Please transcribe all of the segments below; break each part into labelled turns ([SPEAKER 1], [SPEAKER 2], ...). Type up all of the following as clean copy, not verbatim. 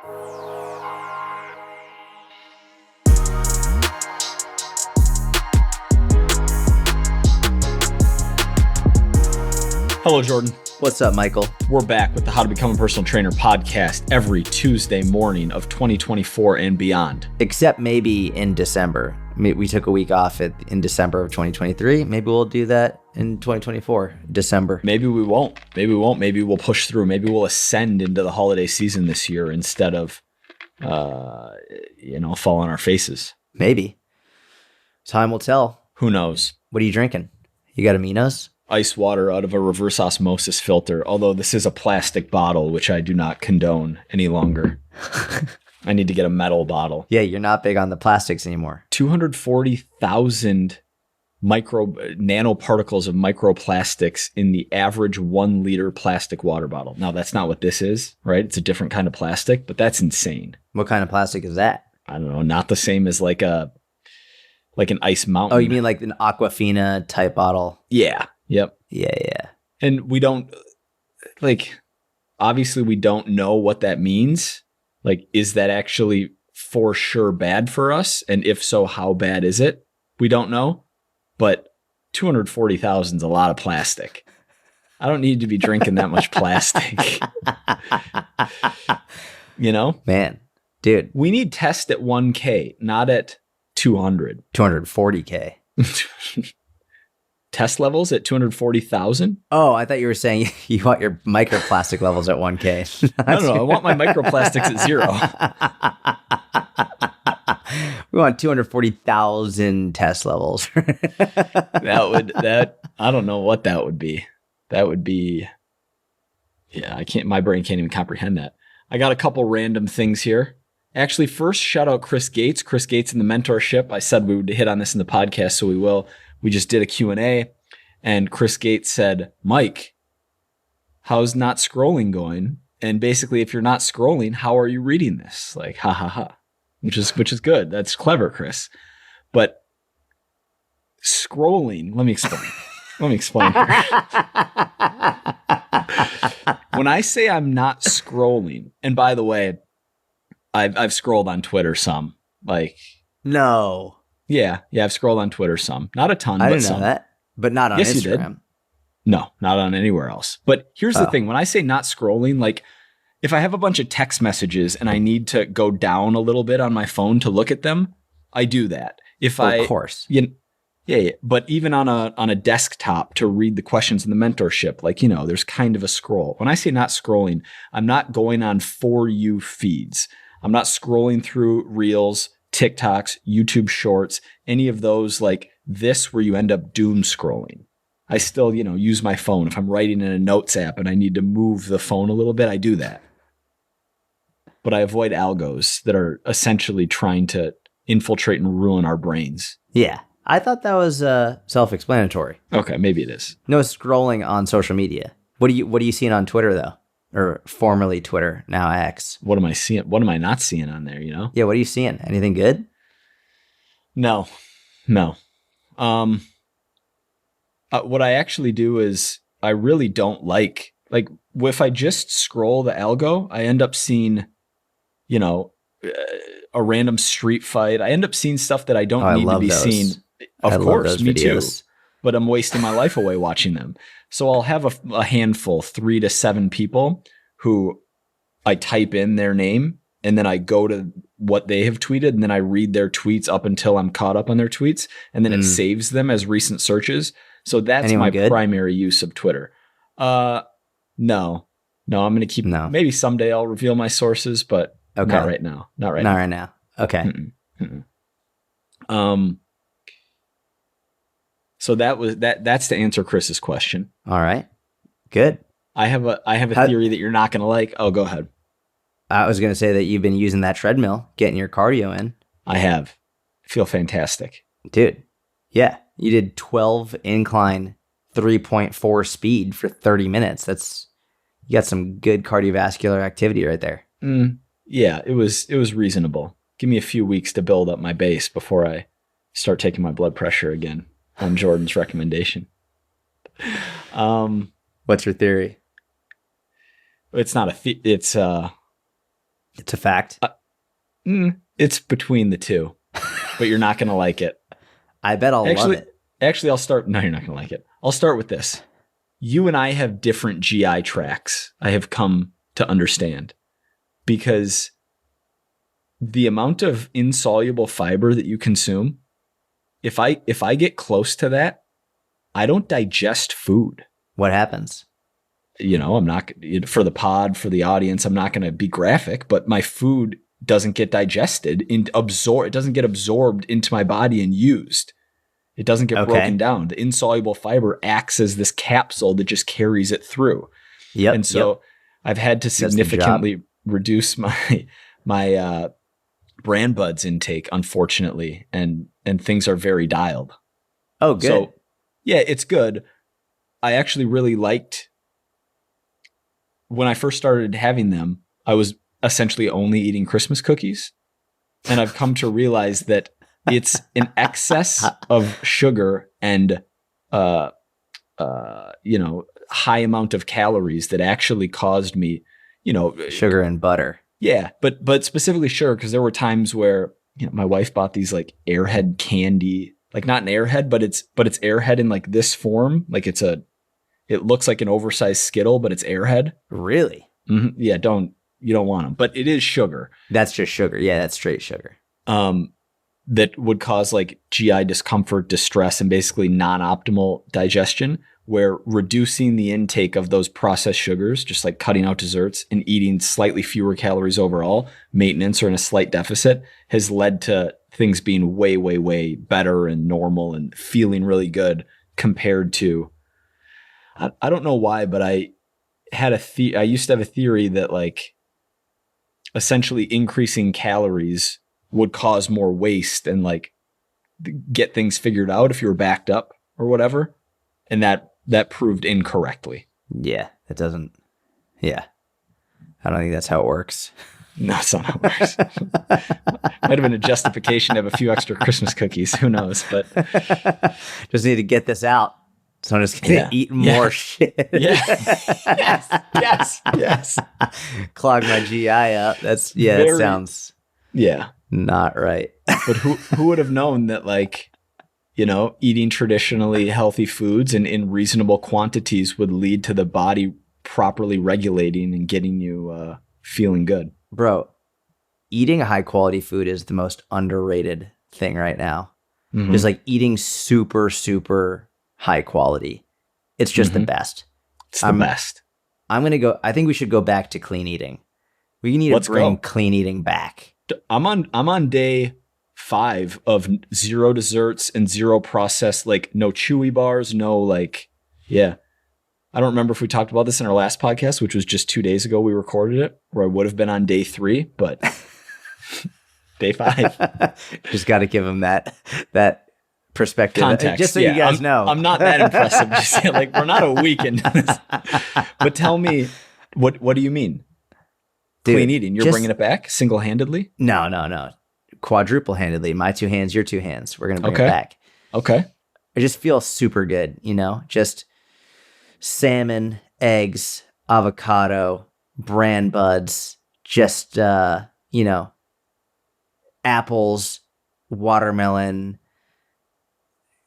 [SPEAKER 1] Hello, Jordan.
[SPEAKER 2] What's up, Michael?
[SPEAKER 1] We're back with the How to Become a Personal Trainer podcast every Tuesday morning of 2024 and beyond.
[SPEAKER 2] Except maybe in December. We took a week off in December of 2023. Maybe we'll do that in 2024, December.
[SPEAKER 1] Maybe we won't. Maybe we'll push through. Maybe we'll ascend into the holiday season this year instead of, fall on our faces.
[SPEAKER 2] Maybe. Time will tell.
[SPEAKER 1] Who knows?
[SPEAKER 2] What are you drinking? You got aminos?
[SPEAKER 1] Ice water out of a reverse osmosis filter, although this is a plastic bottle, which I do not condone any longer. I need to get a metal bottle.
[SPEAKER 2] Yeah, you're not big on the plastics anymore.
[SPEAKER 1] 240,000 nanoparticles of microplastics in the average 1 liter plastic water bottle. Now, that's not what this is, right? It's a different kind of plastic, but that's insane.
[SPEAKER 2] What kind of plastic is that?
[SPEAKER 1] I don't know. Not the same as like an ice mountain.
[SPEAKER 2] Oh, you mean like an Aquafina type bottle?
[SPEAKER 1] Yeah. Yep.
[SPEAKER 2] Yeah.
[SPEAKER 1] And we don't, obviously we don't know what that means. Like, is that actually for sure bad for us? And if so, how bad is it? We don't know. But 240,000 is a lot of plastic. I don't need to be drinking that much plastic. You know?
[SPEAKER 2] Man, dude.
[SPEAKER 1] We need test at 1K, not at 200.
[SPEAKER 2] 240K.
[SPEAKER 1] Test levels at 240,000?
[SPEAKER 2] Oh, I thought you were saying you want your microplastic levels at 1K.
[SPEAKER 1] No, I want my microplastics at 0.
[SPEAKER 2] We want 240,000 test levels.
[SPEAKER 1] I don't know what that would be. That would be, my brain can't even comprehend that. I got a couple random things here. Actually, first, shout out Chris Gates. Chris Gates in the mentorship. I said we would hit on this in the podcast, so we will. We just did a Q&A, and Chris Gates said, Mike, how's not scrolling going? And basically, if you're not scrolling, how are you reading this? Like, ha, ha, ha, which is good. That's clever, Chris. But scrolling, let me explain here. When I say I'm not scrolling, and by the way, I've scrolled on Twitter some.
[SPEAKER 2] No.
[SPEAKER 1] Yeah, I've scrolled on Twitter some. Not a ton,
[SPEAKER 2] I
[SPEAKER 1] but
[SPEAKER 2] didn't
[SPEAKER 1] some.
[SPEAKER 2] know that. But not on
[SPEAKER 1] Yes,
[SPEAKER 2] Instagram.
[SPEAKER 1] You did. No, not on anywhere else. But here's the thing. When I say not scrolling, like if I have a bunch of text messages and I need to go down a little bit on my phone to look at them, I do that.
[SPEAKER 2] Of course.
[SPEAKER 1] Yeah. But even on a desktop to read the questions in the mentorship, there's kind of a scroll. When I say not scrolling, I'm not going on For You feeds. I'm not scrolling through Reels, TikToks, YouTube Shorts, any of those like this where you end up doom scrolling. I still, use my phone. If I'm writing in a notes app and I need to move the phone a little bit, I do that. But I avoid algos that are essentially trying to infiltrate and ruin our brains.
[SPEAKER 2] Yeah. I thought that was self-explanatory.
[SPEAKER 1] Okay, maybe it is.
[SPEAKER 2] No scrolling on social media. What are you seeing on Twitter though? Or formerly Twitter, now X.
[SPEAKER 1] What am I seeing? What am I not seeing on there,
[SPEAKER 2] Yeah, what are you seeing? Anything good?
[SPEAKER 1] No. What I actually do is I really don't like if I just scroll the algo, I end up seeing, a random street fight. I end up seeing stuff that I don't need to be seen. Of course, me too. But I'm wasting my life away watching them. So I'll have a handful, 3 to 7 people who I type in their name and then I go to what they have tweeted and then I read their tweets up until I'm caught up on their tweets and then it saves them as recent searches. So that's my primary use of Twitter. No, I'm going to keep, maybe someday I'll reveal my sources, but not right now. Not right now.
[SPEAKER 2] Okay.
[SPEAKER 1] So that's to answer Chris's question.
[SPEAKER 2] All right. Good.
[SPEAKER 1] I have a theory that you're not going to like. Oh, go ahead.
[SPEAKER 2] I was going to say that you've been using that treadmill, getting your cardio in.
[SPEAKER 1] I have. I feel fantastic.
[SPEAKER 2] Dude. Yeah. You did 12 incline, 3.4 speed for 30 minutes. You got some good cardiovascular activity right there.
[SPEAKER 1] Yeah, it was reasonable. Give me a few weeks to build up my base before I start taking my blood pressure again on Jordan's recommendation.
[SPEAKER 2] What's your theory?
[SPEAKER 1] It's not it's
[SPEAKER 2] It's a fact.
[SPEAKER 1] It's between the two, but you're not going to like it.
[SPEAKER 2] I bet I'll love it.
[SPEAKER 1] Actually, I'll start. No, you're not going to like it. I'll start with this. You and I have different GI tracts, I have come to understand, because the amount of insoluble fiber that you consume, if I get close to that, I don't digest food.
[SPEAKER 2] What happens?
[SPEAKER 1] I'm not, for the pod, for the audience, I'm not going to be graphic, but my food doesn't get digested and it doesn't get absorbed into my body and used. It doesn't get broken down. The insoluble fiber acts as this capsule that just carries it through. Yep. And so I've had to significantly reduce my bran buds intake, unfortunately, and things are very dialed.
[SPEAKER 2] Oh, good.
[SPEAKER 1] So yeah, it's good. I actually really liked when I first started having them, I was essentially only eating Christmas cookies. And I've come to realize that it's an excess of sugar and, high amount of calories that actually caused me,
[SPEAKER 2] sugar and butter.
[SPEAKER 1] Yeah. But specifically sugar, because there were times where, my wife bought these like Airhead candy, like not an Airhead, but it's Airhead in like this form. Like it looks like an oversized Skittle, but it's Airhead.
[SPEAKER 2] Really?
[SPEAKER 1] Mm-hmm. Yeah. You don't want them, but it is sugar.
[SPEAKER 2] That's just sugar. Yeah. That's straight sugar.
[SPEAKER 1] That would cause like GI discomfort, distress, and basically non-optimal digestion, where reducing the intake of those processed sugars, just like cutting out desserts and eating slightly fewer calories overall, maintenance or in a slight deficit, has led to things being way, way, way better and normal and feeling really good compared to, I don't know why, but I used to have a theory that like essentially increasing calories would cause more waste and like get things figured out if you were backed up or whatever. And that proved incorrectly.
[SPEAKER 2] Yeah, it doesn't. Yeah. I don't think that's how it works.
[SPEAKER 1] No, that's not how it works. Might have been a justification to have a few extra Christmas cookies. Who knows? But
[SPEAKER 2] just need to get this out. So I'm just going to eat more shit.
[SPEAKER 1] Yeah. Yes.
[SPEAKER 2] Clog my GI up. That sounds not right.
[SPEAKER 1] But who would have known that like, eating traditionally healthy foods and in reasonable quantities would lead to the body properly regulating and getting you feeling good.
[SPEAKER 2] Bro, eating high quality food is the most underrated thing right now. Mm-hmm. Just like eating super, super high quality. It's just the best.
[SPEAKER 1] It's the best.
[SPEAKER 2] I think we should go back to clean eating. We need to bring clean eating back.
[SPEAKER 1] I'm on day 5 of 0 desserts and 0 processed, like no chewy bars, no like, I don't remember if we talked about this in our last podcast, which was just 2 days ago we recorded it, where I would have been on day 3, but day 5.
[SPEAKER 2] Just got to give them that perspective.
[SPEAKER 1] Context.
[SPEAKER 2] Just so you guys know.
[SPEAKER 1] I'm not that impressive. Just like, we're not a week into this. But tell me, what do you mean? Dude, clean eating. You're bringing it back single-handedly?
[SPEAKER 2] No. Quadruple-handedly. My 2 hands, your 2 hands. We're going to bring it back.
[SPEAKER 1] Okay.
[SPEAKER 2] It just feels super good, just salmon, eggs, avocado, bran buds, just, apples, watermelon,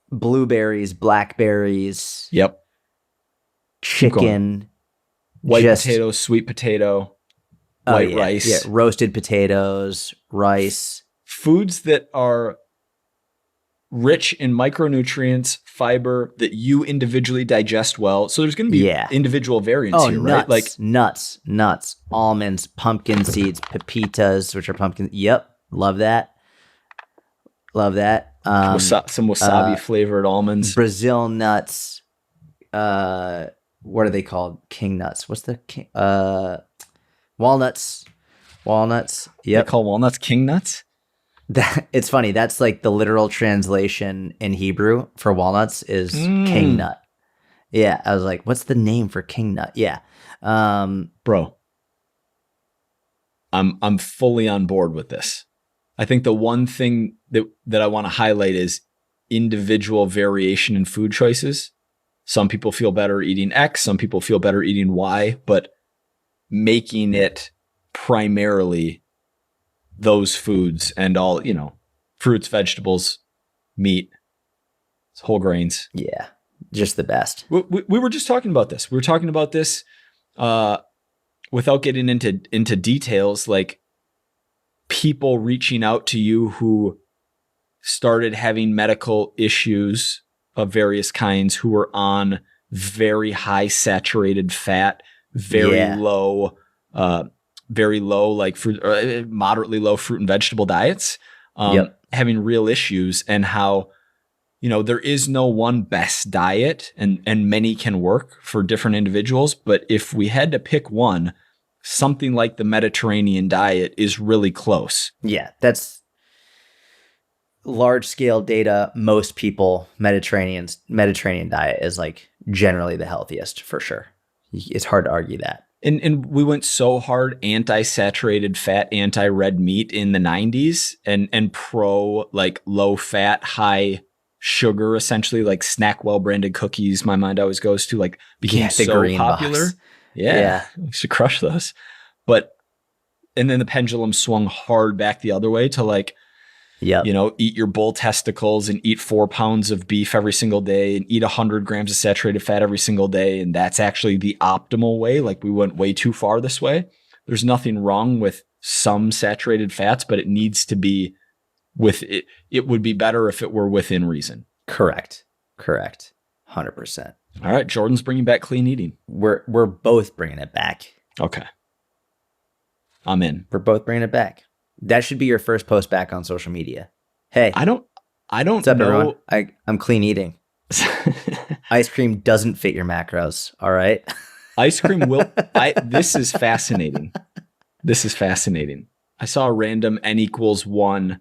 [SPEAKER 2] blueberries, blackberries.
[SPEAKER 1] Yep.
[SPEAKER 2] Chicken.
[SPEAKER 1] White potato, sweet potato, white rice.
[SPEAKER 2] Yeah, roasted potatoes, rice.
[SPEAKER 1] Foods that are rich in micronutrients, fiber, that you individually digest well. So there's going to be individual variants here,
[SPEAKER 2] nuts,
[SPEAKER 1] right? Like
[SPEAKER 2] nuts, almonds, pumpkin seeds, pepitas, which are pumpkin. Yep. Love that. Some
[SPEAKER 1] wasabi flavored almonds.
[SPEAKER 2] Brazil nuts. What are they called? King nuts. What's the king? Walnuts. Yep.
[SPEAKER 1] They call walnuts king nuts?
[SPEAKER 2] It's funny. That's like the literal translation in Hebrew for walnuts is king nut. Yeah. I was like, what's the name for king nut? Yeah.
[SPEAKER 1] Bro, I'm fully on board with this. I think the one thing that I want to highlight is individual variation in food choices. Some people feel better eating X, some people feel better eating Y, but making it primarily those foods and all, fruits, vegetables, meat, whole grains.
[SPEAKER 2] Yeah. Just the best.
[SPEAKER 1] We were just talking about this. We were talking about this without getting into details, like people reaching out to you who started having medical issues of various kinds, who were on very high saturated fat, very low, like fruit, moderately low fruit and vegetable diets, having real issues, and how, there is no one best diet, and many can work for different individuals. But if we had to pick one, something like the Mediterranean diet is really close.
[SPEAKER 2] Yeah, that's large scale data. Most people, Mediterranean diet is like generally the healthiest for sure. It's hard to argue that.
[SPEAKER 1] And we went so hard anti-saturated fat, anti-red meat in the 90s, and pro like low fat, high sugar, essentially like Snackwell branded cookies. My mind always goes to like became so popular. Box. Yeah. We used to crush those. And then the pendulum swung hard back the other way to like, eat your bull testicles and eat 4 pounds of beef every single day and eat 100 grams of saturated fat every single day. And that's actually the optimal way. Like we went way too far this way. There's nothing wrong with some saturated fats, but it needs to be with it. It would be better if it were within reason.
[SPEAKER 2] Correct. 100%.
[SPEAKER 1] All right. Jordan's bringing back clean eating.
[SPEAKER 2] We're both bringing it back.
[SPEAKER 1] Okay. I'm in.
[SPEAKER 2] We're both bringing it back. That should be your first post back on social media. Hey,
[SPEAKER 1] I don't
[SPEAKER 2] what's up, know. Everyone? I'm clean eating. Ice cream doesn't fit your macros. All right.
[SPEAKER 1] Ice cream will. This is fascinating. I saw a random N=1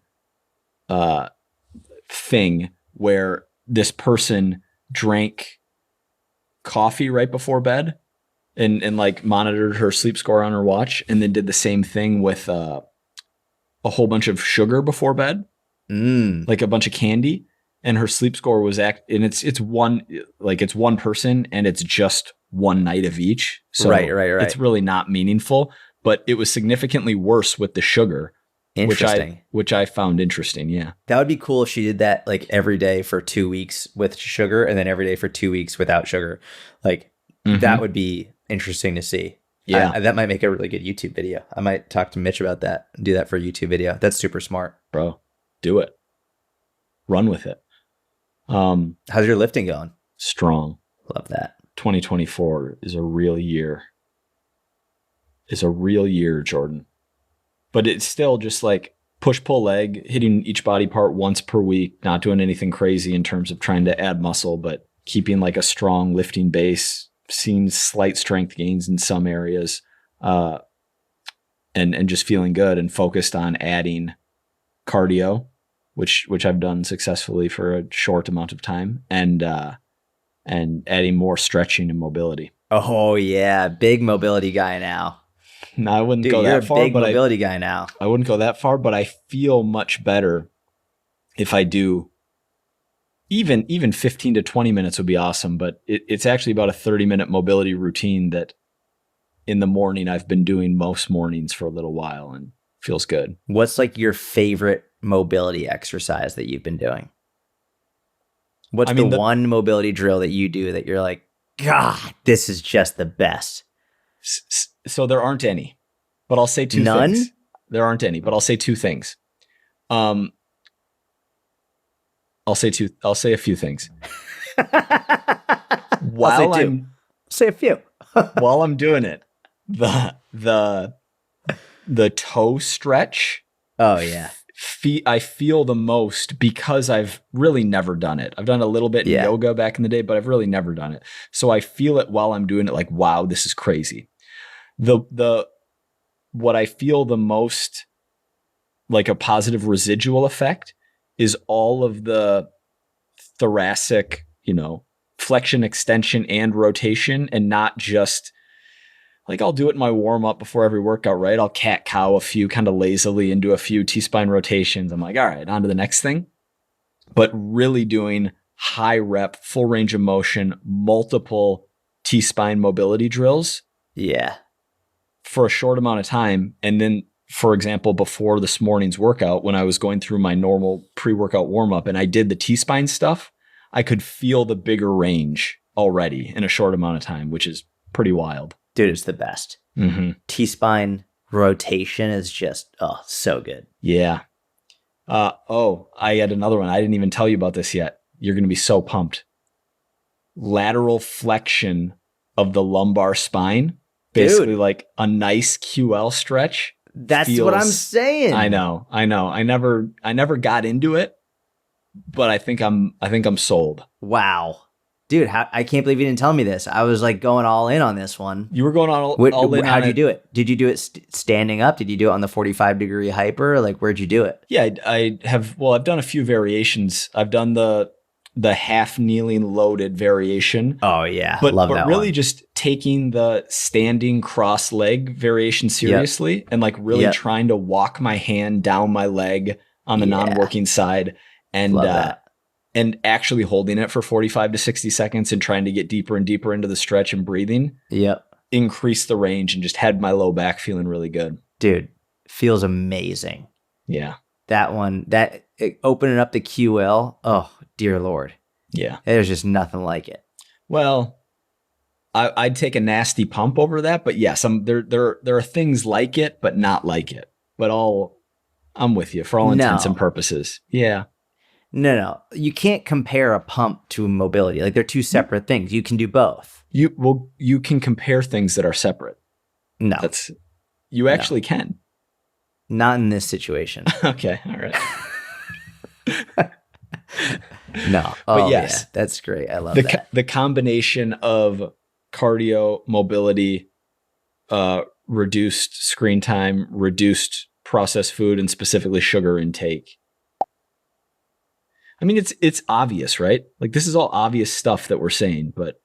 [SPEAKER 1] thing where this person drank coffee right before bed and like monitored her sleep score on her watch, and then did the same thing with a whole bunch of sugar before bed, like a bunch of candy, and her sleep score was and it's one person, and it's just one night of each. So
[SPEAKER 2] right.
[SPEAKER 1] It's really not meaningful, but it was significantly worse with the sugar.
[SPEAKER 2] Interesting.
[SPEAKER 1] Which I found interesting. Yeah.
[SPEAKER 2] That would be cool if she did that like every day for 2 weeks with sugar, and then every day for 2 weeks without sugar. Like that would be interesting to see.
[SPEAKER 1] Yeah.
[SPEAKER 2] That might make a really good YouTube video. I might talk to Mitch about that and do that for a YouTube video. That's super smart.
[SPEAKER 1] Bro, do it. Run with it.
[SPEAKER 2] How's your lifting going?
[SPEAKER 1] Strong.
[SPEAKER 2] Love that.
[SPEAKER 1] 2024 is a real year. Jordan. But it's still just like push, pull, leg, hitting each body part once per week, not doing anything crazy in terms of trying to add muscle, but keeping like a strong lifting base, seeing slight strength gains in some areas, and just feeling good, and focused on adding cardio, which I've done successfully for a short amount of time, and adding more stretching and mobility.
[SPEAKER 2] Oh yeah, big mobility guy now.
[SPEAKER 1] No, I wouldn't go that far.
[SPEAKER 2] You're a big mobility guy now.
[SPEAKER 1] I wouldn't go that far, but I feel much better if I do. Even 15 to 20 minutes would be awesome, but it's actually about a 30-minute mobility routine that in the morning I've been doing most mornings for a little while, and feels good.
[SPEAKER 2] What's like your favorite mobility exercise that you've been doing? What's the one mobility drill that you do that you're like, God, this is just the best?
[SPEAKER 1] So there aren't any, but I'll say two things. There aren't any, but I'll say two things. I'll say a few things.
[SPEAKER 2] Say a few.
[SPEAKER 1] While I'm doing it, the toe stretch.
[SPEAKER 2] Oh yeah.
[SPEAKER 1] I feel the most because I've really never done it. I've done a little bit in yoga back in the day, but I've really never done it. So I feel it while I'm doing it, like, wow, this is crazy. What I feel the most like a positive residual effect is all of the thoracic, flexion, extension, and rotation, and not just like I'll do it in my warm up before every workout, right? I'll cat cow a few kind of lazily and do a few T-spine rotations. I'm like, all right, on to the next thing. But really doing high rep, full range of motion, multiple T-spine mobility drills.
[SPEAKER 2] Yeah.
[SPEAKER 1] For a short amount of time, and then for example, before this morning's workout, when I was going through my normal pre-workout warm-up and I did the T-spine stuff, I could feel the bigger range already in a short amount of time, which is pretty wild.
[SPEAKER 2] Dude, it's the best.
[SPEAKER 1] Mm-hmm.
[SPEAKER 2] T-spine rotation is just, so good.
[SPEAKER 1] Yeah. I had another one. I didn't even tell you about this yet. You're going to be so pumped. Lateral flexion of the lumbar spine. Basically, dude, like a nice QL stretch.
[SPEAKER 2] That's what I'm saying.
[SPEAKER 1] I know. I never got into it, but I think I'm sold.
[SPEAKER 2] Wow. Dude, I can't believe you didn't tell me this. I was like going all in on this one.
[SPEAKER 1] You were going all in.
[SPEAKER 2] How'd you do it? Did you do it standing up? Did you do it on the 45-degree hyper? Like, where'd you do it?
[SPEAKER 1] Yeah, I've done a few variations. I've done the half kneeling loaded variation.
[SPEAKER 2] Oh yeah,
[SPEAKER 1] but
[SPEAKER 2] love that
[SPEAKER 1] really
[SPEAKER 2] one.
[SPEAKER 1] Just taking the standing cross leg variation seriously, and like really trying to walk my hand down my leg on the non-working side, and and actually holding it for 45 to 60 seconds and trying to get deeper and deeper into the stretch and breathing.
[SPEAKER 2] Yep.
[SPEAKER 1] Increase the range and just had my low back feeling really good.
[SPEAKER 2] Dude, feels amazing.
[SPEAKER 1] Yeah.
[SPEAKER 2] That one, opening up the QL. Oh, dear Lord.
[SPEAKER 1] Yeah.
[SPEAKER 2] There's just nothing like it.
[SPEAKER 1] Well, I'd take a nasty pump over that, but yes, there are things like it, but not like it. But I'm with you for all intents and purposes. Yeah.
[SPEAKER 2] No. You can't compare a pump to mobility. Like, they're two separate things. You can do both.
[SPEAKER 1] You can compare things that are separate.
[SPEAKER 2] No.
[SPEAKER 1] You actually can.
[SPEAKER 2] Not in this situation.
[SPEAKER 1] Okay. All right.
[SPEAKER 2] No.
[SPEAKER 1] But yes,
[SPEAKER 2] yeah, that's great. I love that.
[SPEAKER 1] The combination of cardio, mobility, reduced screen time, reduced processed food, and specifically sugar intake. I mean, it's obvious, right? Like, this is all obvious stuff that we're saying, but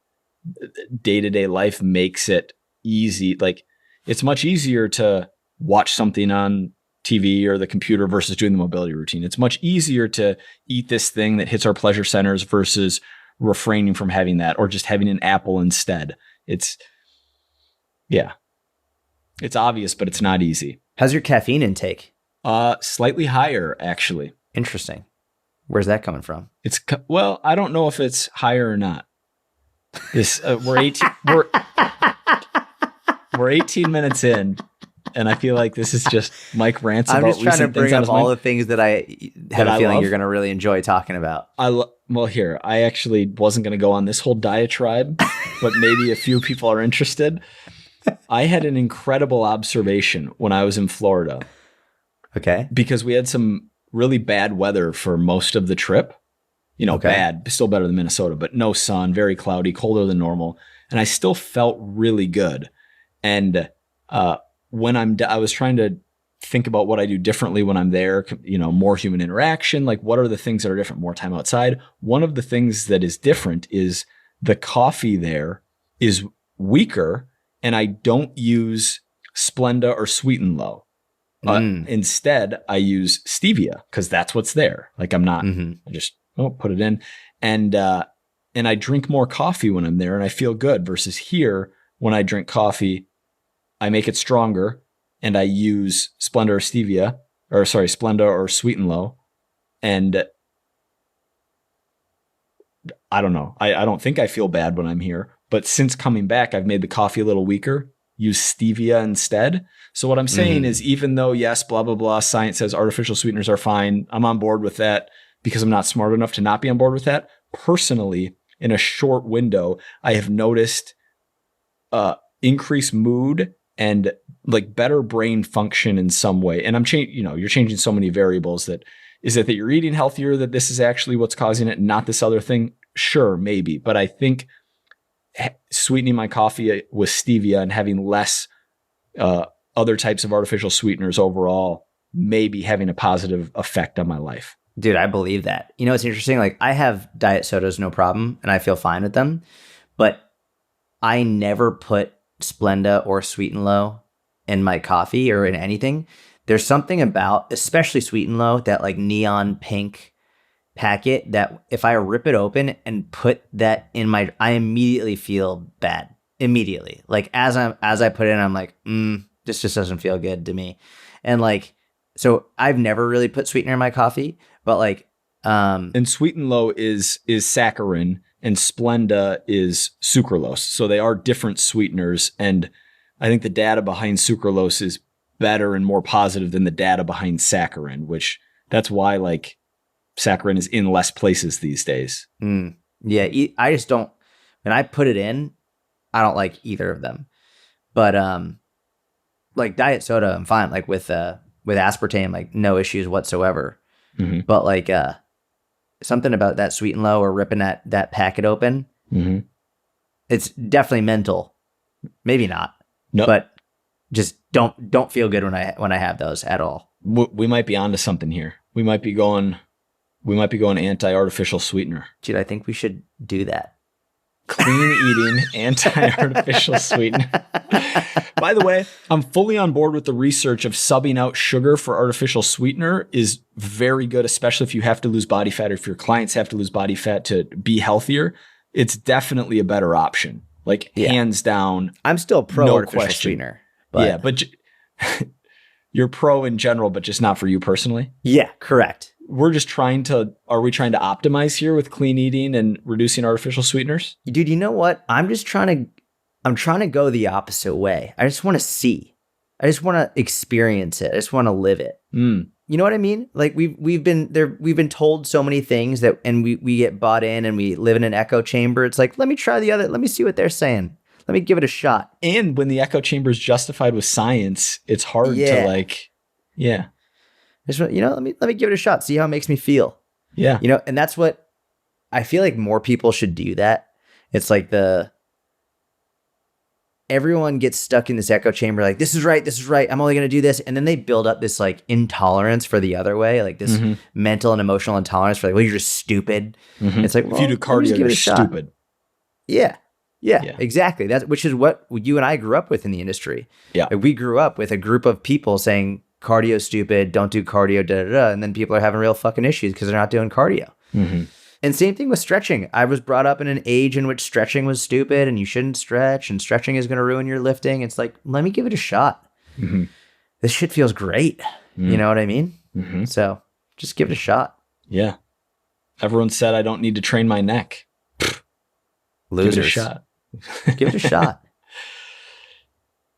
[SPEAKER 1] day-to-day life makes it easy. Like, it's much easier to watch something on TV or the computer versus doing the mobility routine. It's much easier to eat this thing that hits our pleasure centers versus refraining from having that, or just having an apple instead. It's obvious, but it's not easy.
[SPEAKER 2] How's your caffeine intake?
[SPEAKER 1] Slightly higher, actually.
[SPEAKER 2] Interesting. Where's that coming from?
[SPEAKER 1] Well, I don't know if it's higher or not. We're 18 minutes in, and I feel like this is just Mike rants about recent things.
[SPEAKER 2] I'm just trying to bring up all the things that I have a feeling you're going to really enjoy talking about.
[SPEAKER 1] Well, here, I actually wasn't going to go on this whole diatribe, but maybe a few people are interested. I had an incredible observation when I was in Florida.
[SPEAKER 2] Okay.
[SPEAKER 1] Because we had some really bad weather for most of the trip. Bad, still better than Minnesota, but no sun, very cloudy, colder than normal. And I still felt really good. And when I was trying to think about what I do differently when I'm there, more human interaction, like what are the things that are different, more time outside. One of the things that is different is the coffee there is weaker, and I don't use Splenda or Sweet and Low. Instead, I use stevia because that's what's there. Like, I'm not, I just put it in, and I drink more coffee when I'm there, and I feel good. Versus here, when I drink coffee, I make it stronger, and I use Splenda or Sweet and Low, and I don't know. I don't think I feel bad when I'm here, but since coming back, I've made the coffee a little weaker. Use stevia instead. So what I'm saying is, even though, yes, blah, blah, blah, science says artificial sweeteners are fine, I'm on board with that because I'm not smart enough to not be on board with that. Personally, in a short window, I have noticed increased mood and like better brain function in some way. And you're changing so many variables. That you're eating healthier, that this is actually what's causing it, not this other thing? Sure, maybe. But I think sweetening my coffee with stevia and having less other types of artificial sweeteners overall may be having a positive effect on my life.
[SPEAKER 2] Dude, I believe that. It's interesting. Like, I have diet sodas, no problem, and I feel fine with them, but I never put Splenda or Sweet and Low in my coffee or in anything. There's something about, especially Sweet and Low, that like neon pink packet, that if I rip it open and put that in I immediately feel bad. Immediately. Like, as I put it in, I'm like, This just doesn't feel good to me. And like, so I've never really put sweetener in my coffee, but like,
[SPEAKER 1] and Sweet and Low is saccharin and Splenda is sucralose. So they are different sweeteners. And I think the data behind sucralose is better and more positive than the data behind saccharin, which that's why like saccharin is in less places these days.
[SPEAKER 2] Yeah. I just don't, when I put it in, I don't like either of them. But like diet soda, I'm fine. Like with aspartame, like no issues whatsoever.
[SPEAKER 1] Mm-hmm.
[SPEAKER 2] But like something about that Sweet and Low or ripping that packet open, it's definitely mental. Maybe not, but just don't feel good when I have those at all.
[SPEAKER 1] We might be onto something here. We might be going anti-artificial sweetener.
[SPEAKER 2] Dude, I think we should do that.
[SPEAKER 1] Clean eating, anti-artificial sweetener. By the way, I'm fully on board with the research of subbing out sugar for artificial sweetener is very good, especially if you have to lose body fat or if your clients have to lose body fat to be healthier. It's definitely a better option. Like hands down.
[SPEAKER 2] I'm still pro artificial sweetener. But
[SPEAKER 1] yeah, but you're pro in general, but just not for you personally?
[SPEAKER 2] Yeah, correct.
[SPEAKER 1] Are we trying to optimize here with clean eating and reducing artificial sweeteners?
[SPEAKER 2] Dude, you know what? I'm trying to go the opposite way. I just want to see. I just want to experience it. I just want to live it. You know what I mean? Like we've been told so many things that, and we get bought in and we live in an echo chamber. It's like, let me see what they're saying. Let me give it a shot.
[SPEAKER 1] And when the echo chamber is justified with science, it's hard to like, yeah.
[SPEAKER 2] Just, let me give it a shot. See how it makes me feel.
[SPEAKER 1] Yeah.
[SPEAKER 2] And that's what I feel like more people should do that. It's like everyone gets stuck in this echo chamber. Like, this is right. I'm only going to do this. And then they build up this like intolerance for the other way. Like this mental and emotional intolerance for like, well, you're just stupid. It's like, well,
[SPEAKER 1] if you do cardio, you're stupid.
[SPEAKER 2] Yeah, exactly. Which is what you and I grew up with in the industry.
[SPEAKER 1] Yeah.
[SPEAKER 2] Like, we grew up with a group of people saying, cardio stupid, don't do cardio, and then people are having real fucking issues because they're not doing cardio. And same thing with stretching. I was brought up in an age in which stretching was stupid and you shouldn't stretch and stretching is going to ruin your lifting. It's like, let me give it a shot. This shit feels great. You know what I mean? So just give it a shot.
[SPEAKER 1] Yeah. Everyone said I don't need to train my neck.
[SPEAKER 2] Losers.
[SPEAKER 1] Give it a shot.
[SPEAKER 2] Give it a shot.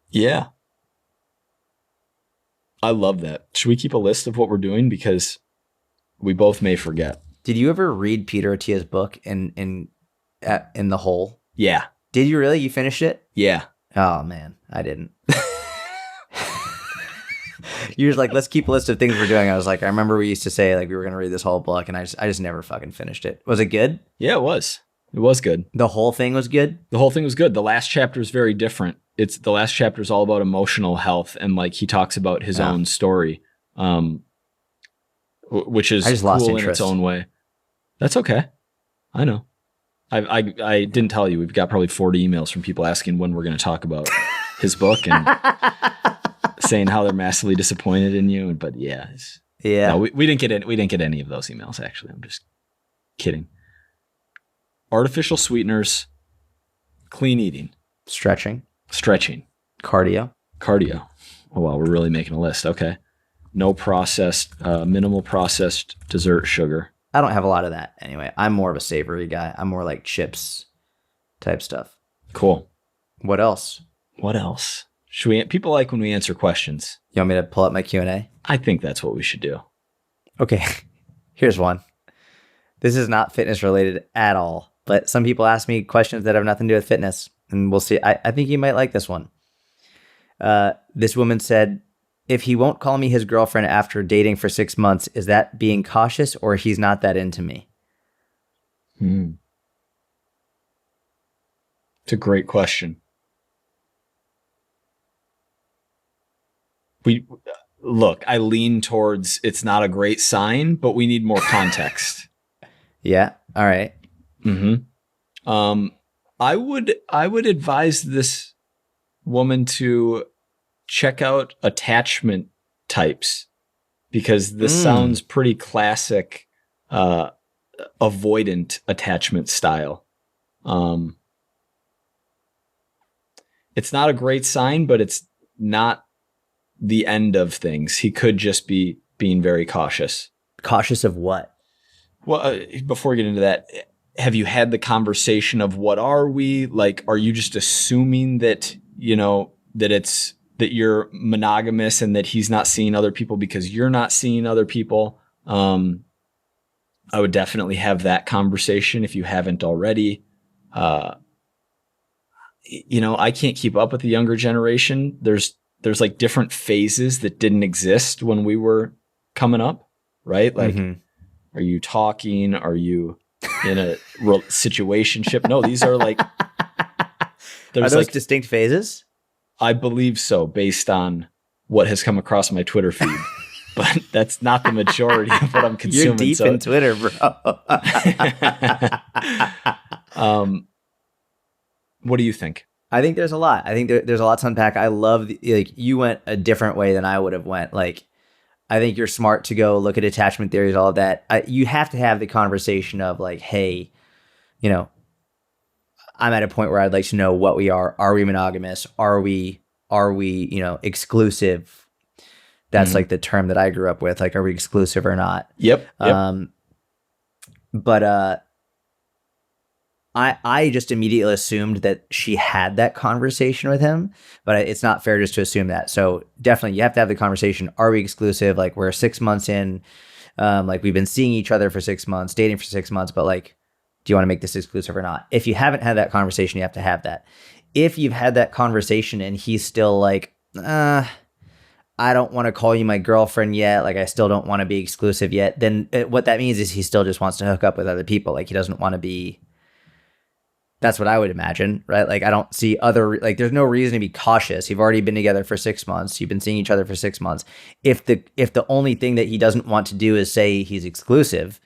[SPEAKER 1] Yeah. I love that. Should we keep a list of what we're doing? Because we both may forget.
[SPEAKER 2] Did you ever read Peter Attia's book in the Hole?
[SPEAKER 1] Yeah.
[SPEAKER 2] Did you really? You finished it?
[SPEAKER 1] Yeah.
[SPEAKER 2] Oh man, I didn't. You were like, let's keep a list of things we're doing. I was like, I remember we used to say like we were going to read this whole book, and I just never fucking finished it. Was it good?
[SPEAKER 1] Yeah, it was. It was good.
[SPEAKER 2] The whole thing was good?
[SPEAKER 1] The whole thing was good. The last chapter is very different. The last chapter is all about emotional health, and like he talks about his own story, which is cool in its own way. That's okay. I know. I didn't tell you. We've got probably 40 emails from people asking when we're going to talk about his book and saying how they're massively disappointed in you. But yeah, no, we didn't get any of those emails. Actually, I'm just kidding. Artificial sweeteners, clean eating,
[SPEAKER 2] stretching,
[SPEAKER 1] cardio. Oh wow, we're really making a list. Okay, no processed, minimal processed dessert sugar.
[SPEAKER 2] I don't have a lot of that anyway. I'm more of a savory guy. I'm more like chips type stuff.
[SPEAKER 1] Cool.
[SPEAKER 2] What else?
[SPEAKER 1] People like when we answer questions.
[SPEAKER 2] You want me to pull up my Q&A?
[SPEAKER 1] I think that's what we should do.
[SPEAKER 2] Okay. Here's one. This is not fitness related at all, but some people ask me questions that have nothing to do with fitness, and we'll see. I think you might like this one. This woman said, if he won't call me his girlfriend after dating for 6 months, is that being cautious or he's not that into me?
[SPEAKER 1] It's a great question. I lean towards it's not a great sign, but we need more context.
[SPEAKER 2] Yeah. All right.
[SPEAKER 1] I would advise this woman to check out attachment types, because this sounds pretty classic avoidant attachment style. It's not a great sign, but it's not the end of things. He could just be being very cautious.
[SPEAKER 2] Cautious of what?
[SPEAKER 1] Well, before we get into that, have you had the conversation of what are we? Like, are you just assuming that, that you're monogamous and that he's not seeing other people because you're not seeing other people? I would definitely have that conversation if you haven't already. I can't keep up with the younger generation. There's like different phases that didn't exist when we were coming up, right? Like, Are you talking? Are you in a situationship? No, these are like,
[SPEAKER 2] are those distinct phases?
[SPEAKER 1] I believe so, based on what has come across my Twitter feed. But that's not the majority of what I'm consuming.
[SPEAKER 2] You're deep in Twitter, bro.
[SPEAKER 1] What do you think?
[SPEAKER 2] I think there's a lot. I think there's a lot to unpack. I love you went a different way than I would have went. Like, I think you're smart to go look at attachment theories, all of that. You have to have the conversation of like, hey, I'm at a point where I'd like to know what we are. Are we monogamous? Are we, exclusive? That's like the term that I grew up with. Like, are we exclusive or not?
[SPEAKER 1] Yep.
[SPEAKER 2] But I just immediately assumed that she had that conversation with him, but it's not fair just to assume that. So definitely you have to have the conversation. Are we exclusive? Like, we're 6 months in, like we've been seeing each other for 6 months, dating for 6 months, but like, do you want to make this exclusive or not? If you haven't had that conversation, you have to have that. If you've had that conversation and he's still like, I don't want to call you my girlfriend yet, like I still don't want to be exclusive yet, then what that means is he still just wants to hook up with other people. Like, he doesn't want to be. That's what I would imagine, right? Like, I don't see there's no reason to be cautious. You've already been together for 6 months. You've been seeing each other for 6 months. If the only thing that he doesn't want to do is say he's exclusive,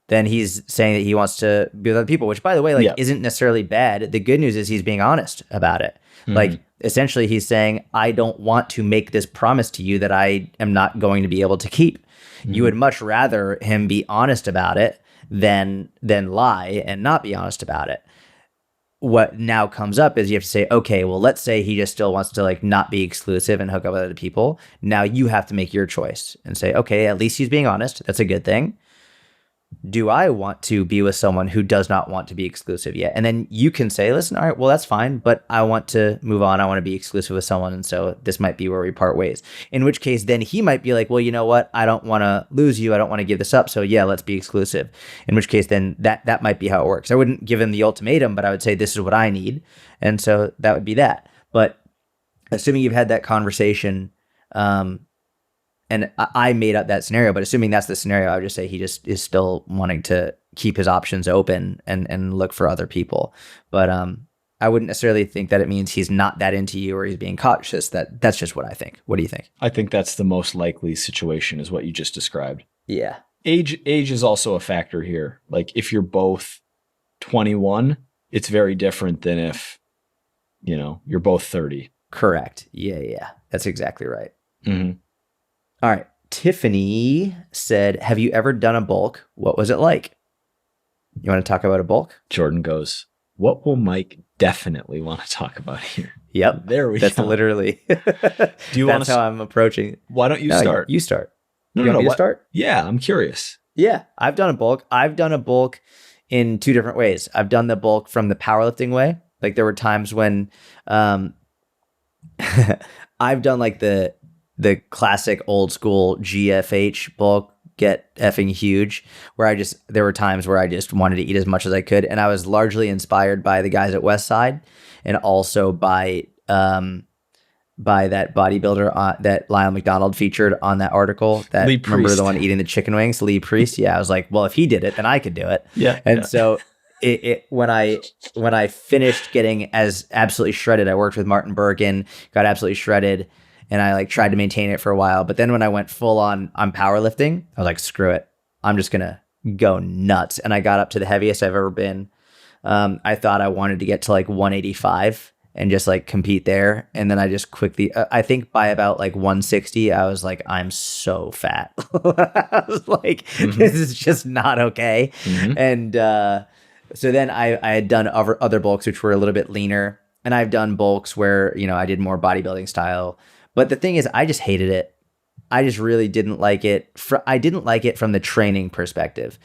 [SPEAKER 2] then he's saying that he wants to be with other people, which, by the way, isn't necessarily bad. The good news is he's being honest about it. Like, essentially he's saying, I don't want to make this promise to you that I am not going to be able to keep. You would much rather him be honest about it than lie and not be honest about it. What now comes up is you have to say, okay, well, let's say he just still wants to like not be exclusive and hook up with other people. Now you have to make your choice and say, okay, at least he's being honest. That's a good thing. Do I want to be with someone who does not want to be exclusive yet? And then you can say, listen, all right, well, that's fine, but I want to move on. I want to be exclusive with someone. And so this might be where we part ways. In which case, then he might be like, well, you know what? I don't want to lose you. I don't want to give this up. So yeah, let's be exclusive. In which case, then that might be how it works. I wouldn't give him the ultimatum, but I would say, this is what I need. And so that would be that. But assuming you've had that conversation, and I made up that scenario, but assuming that's the scenario, I would just say he just is still wanting to keep his options open and look for other people. But I wouldn't necessarily think that it means he's not that into you or he's being cautious. That's just what I think. What do you think?
[SPEAKER 1] I think that's the most likely situation, is what you just described.
[SPEAKER 2] Yeah.
[SPEAKER 1] Age is also a factor here. Like, if you're both 21, it's very different than if, you're both 30.
[SPEAKER 2] Correct. Yeah. That's exactly right.
[SPEAKER 1] Mm-hmm.
[SPEAKER 2] All right. Tiffany said, have you ever done a bulk? What was it like? You want to talk about a bulk?
[SPEAKER 1] Jordan goes, what will Mike definitely want to talk about here?
[SPEAKER 2] Yep.
[SPEAKER 1] There we
[SPEAKER 2] go. That's literally. That's how I'm approaching it.
[SPEAKER 1] Why don't you start?
[SPEAKER 2] You start.
[SPEAKER 1] No,
[SPEAKER 2] you want me to start?
[SPEAKER 1] Yeah, I'm curious.
[SPEAKER 2] Yeah, I've done a bulk. I've done a bulk in two different ways. I've done the bulk from the powerlifting way. Like, there were times when I've done like the classic old school GFH bulk, get effing huge, where there were times where I just wanted to eat as much as I could. And I was largely inspired by the guys at Westside, and also by that bodybuilder that Lyle McDonald featured on that article. That, remember the one eating the chicken wings, Lee Priest? Yeah, I was like, well, if he did it, then I could do it.
[SPEAKER 1] Yeah.
[SPEAKER 2] And so when I finished getting as absolutely shredded, I worked with Martin Bergen, got absolutely shredded, and I like tried to maintain it for a while. But then when I went full on powerlifting, I was like, screw it. I'm just going to go nuts. And I got up to the heaviest I've ever been. I thought I wanted to get to like 185 and just like compete there. And then I just quickly, I think by about like 160, I was like, I'm so fat. I was like, this is just not okay. And so then I had done other bulks, which were a little bit leaner. And I've done bulks where, I did more bodybuilding style. But the thing is, I just hated it. I just really didn't like it. I didn't like it from the training perspective,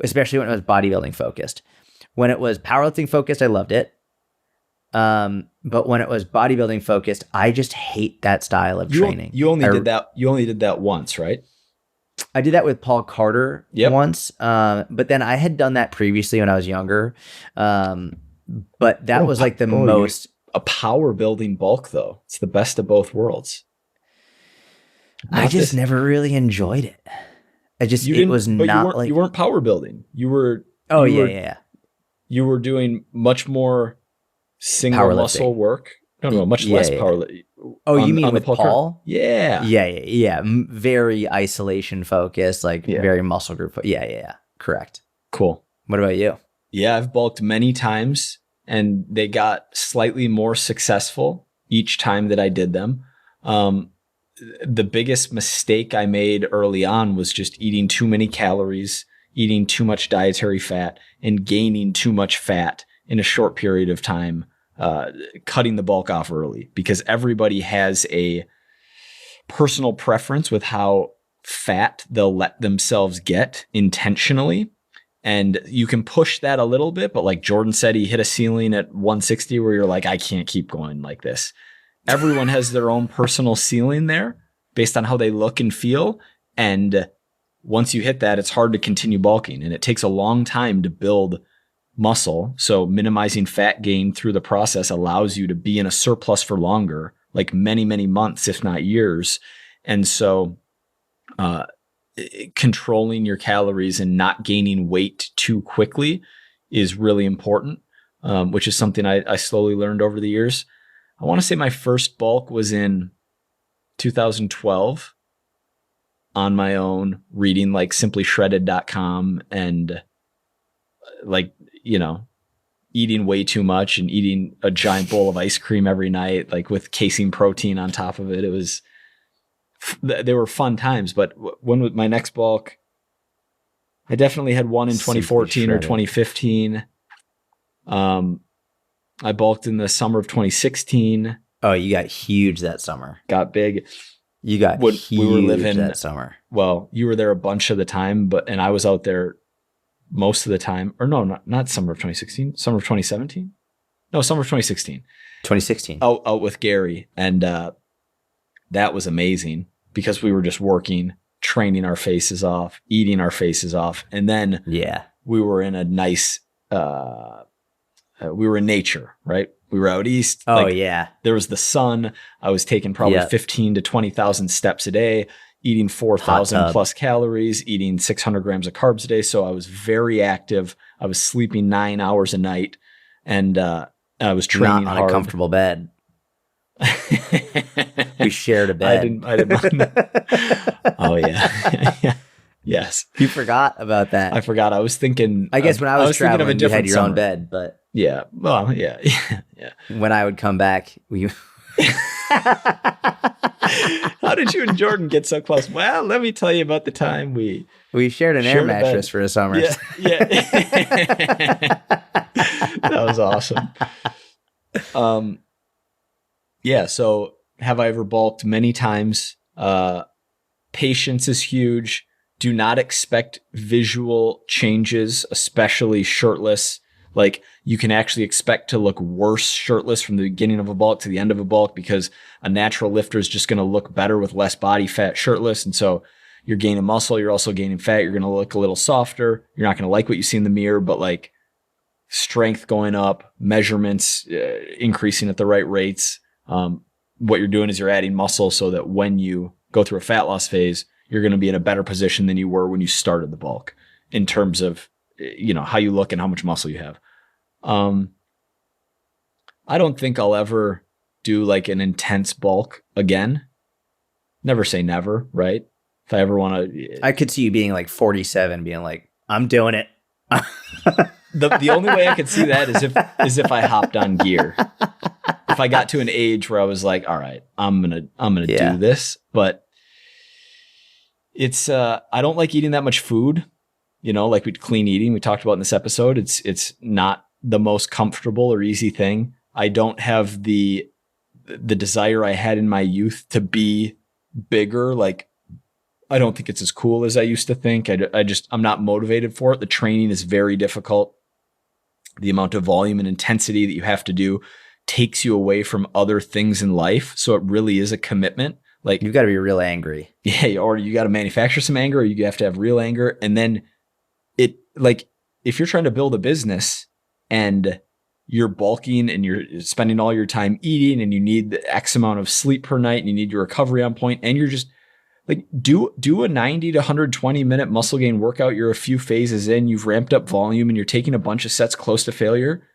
[SPEAKER 2] especially when it was bodybuilding focused. When it was powerlifting focused, I loved it. But when it was bodybuilding focused, I just hate that style of training.
[SPEAKER 1] You only did that once, right?
[SPEAKER 2] I did that with Paul Carter once. But then I had done that previously when I was younger. But that was like the most...
[SPEAKER 1] A power building bulk, though. It's the best of both worlds.
[SPEAKER 2] I just never really enjoyed it. You
[SPEAKER 1] weren't power building. You were... You were doing much more single muscle work. No, much less power.
[SPEAKER 2] Oh, you mean with Paul?
[SPEAKER 1] Yeah.
[SPEAKER 2] Yeah. Very isolation focused, like very muscle group. Yeah. Correct.
[SPEAKER 1] Cool.
[SPEAKER 2] What about you?
[SPEAKER 1] Yeah, I've bulked many times and they got slightly more successful each time that I did them. The biggest mistake I made early on was just eating too many calories, eating too much dietary fat, and gaining too much fat in a short period of time, cutting the bulk off early, because everybody has a personal preference with how fat they'll let themselves get intentionally. And you can push that a little bit, but like Jordan said, he hit a ceiling at 160 where you're like, I can't keep going like this. Everyone has their own personal ceiling there based on how they look and feel. And once you hit that, it's hard to continue bulking, and it takes a long time to build muscle. So minimizing fat gain through the process allows you to be in a surplus for longer, like many, many months, if not years. And so controlling your calories and not gaining weight too quickly is really important, which is something I slowly learned over the years. I want to say my first bulk was in 2012 on my own, reading like simplyshredded.com and like, eating way too much and eating a giant bowl of ice cream every night, like with casein protein on top of it. They were fun times. But when was my next bulk? I definitely had one in 2014 or 2015. I bulked in the summer of 2016.
[SPEAKER 2] Oh, you got huge that summer.
[SPEAKER 1] Got big.
[SPEAKER 2] You got huge we were living that summer.
[SPEAKER 1] Well, you were there a bunch of the time, and I was out there most of the time. Or no, not summer of 2016. Summer of 2017? No, summer of 2016.
[SPEAKER 2] 2016.
[SPEAKER 1] Out with Gary. And that was amazing because we were just working, training our faces off, eating our faces off. And then we were in a nice... we were in nature, right? We were out east.
[SPEAKER 2] Oh, yeah.
[SPEAKER 1] There was the sun. I was taking probably 15 to 20,000 steps a day, eating 4,000 plus calories, eating 600 grams of carbs a day. So I was very active. I was sleeping 9 hours a night, and I was training
[SPEAKER 2] Not on
[SPEAKER 1] hard.
[SPEAKER 2] A comfortable bed. We shared a bed.
[SPEAKER 1] I didn't. Oh, yeah. Yes.
[SPEAKER 2] You forgot about that.
[SPEAKER 1] I forgot. I was thinking.
[SPEAKER 2] I guess when I was traveling, you had your own bed, but.
[SPEAKER 1] Yeah. Well, yeah.
[SPEAKER 2] When I would come back,
[SPEAKER 1] How did you and Jordan get so close? Well, let me tell you about the time we
[SPEAKER 2] shared an air mattress for a summer.
[SPEAKER 1] Yeah. That was awesome. Yeah. So have I ever bulked? Many times. Patience is huge. Do not expect visual changes, especially shirtless. Like, you can actually expect to look worse shirtless from the beginning of a bulk to the end of a bulk, because a natural lifter is just going to look better with less body fat shirtless. And so you're gaining muscle. You're also gaining fat. You're going to look a little softer. You're not going to like what you see in the mirror, but like strength going up, measurements increasing at the right rates. What you're doing is you're adding muscle so that when you go through a fat loss phase, you're going to be in a better position than you were when you started the bulk in terms of, how you look and how much muscle you have. I don't think I'll ever do like an intense bulk again. Never say never, right? If I ever want to,
[SPEAKER 2] I could see you being like 47, being like, I'm doing it.
[SPEAKER 1] The only way I could see that is if I hopped on gear. If I got to an age where I was like, all right, I'm gonna do this. But it's I don't like eating that much food. Like with clean eating we talked about in this episode. It's not the most comfortable or easy thing. I don't have the the desire I had in my youth to be bigger, like, I don't think it's as cool as I used to think. I'm not motivated for it. The training is very difficult. The amount of volume and intensity that you have to do takes you away from other things in life. So it really is a commitment. Like,
[SPEAKER 2] you've got to be real angry.
[SPEAKER 1] Yeah. Or you got to manufacture some anger, or you have to have real anger. And then it, like, if you're trying to build a business and you're bulking and you're spending all your time eating and you need the X amount of sleep per night and you need your recovery on point, and you're just like, do a 90 to 120 minute muscle gain workout. You're a few phases in, you've ramped up volume and you're taking a bunch of sets close to failure.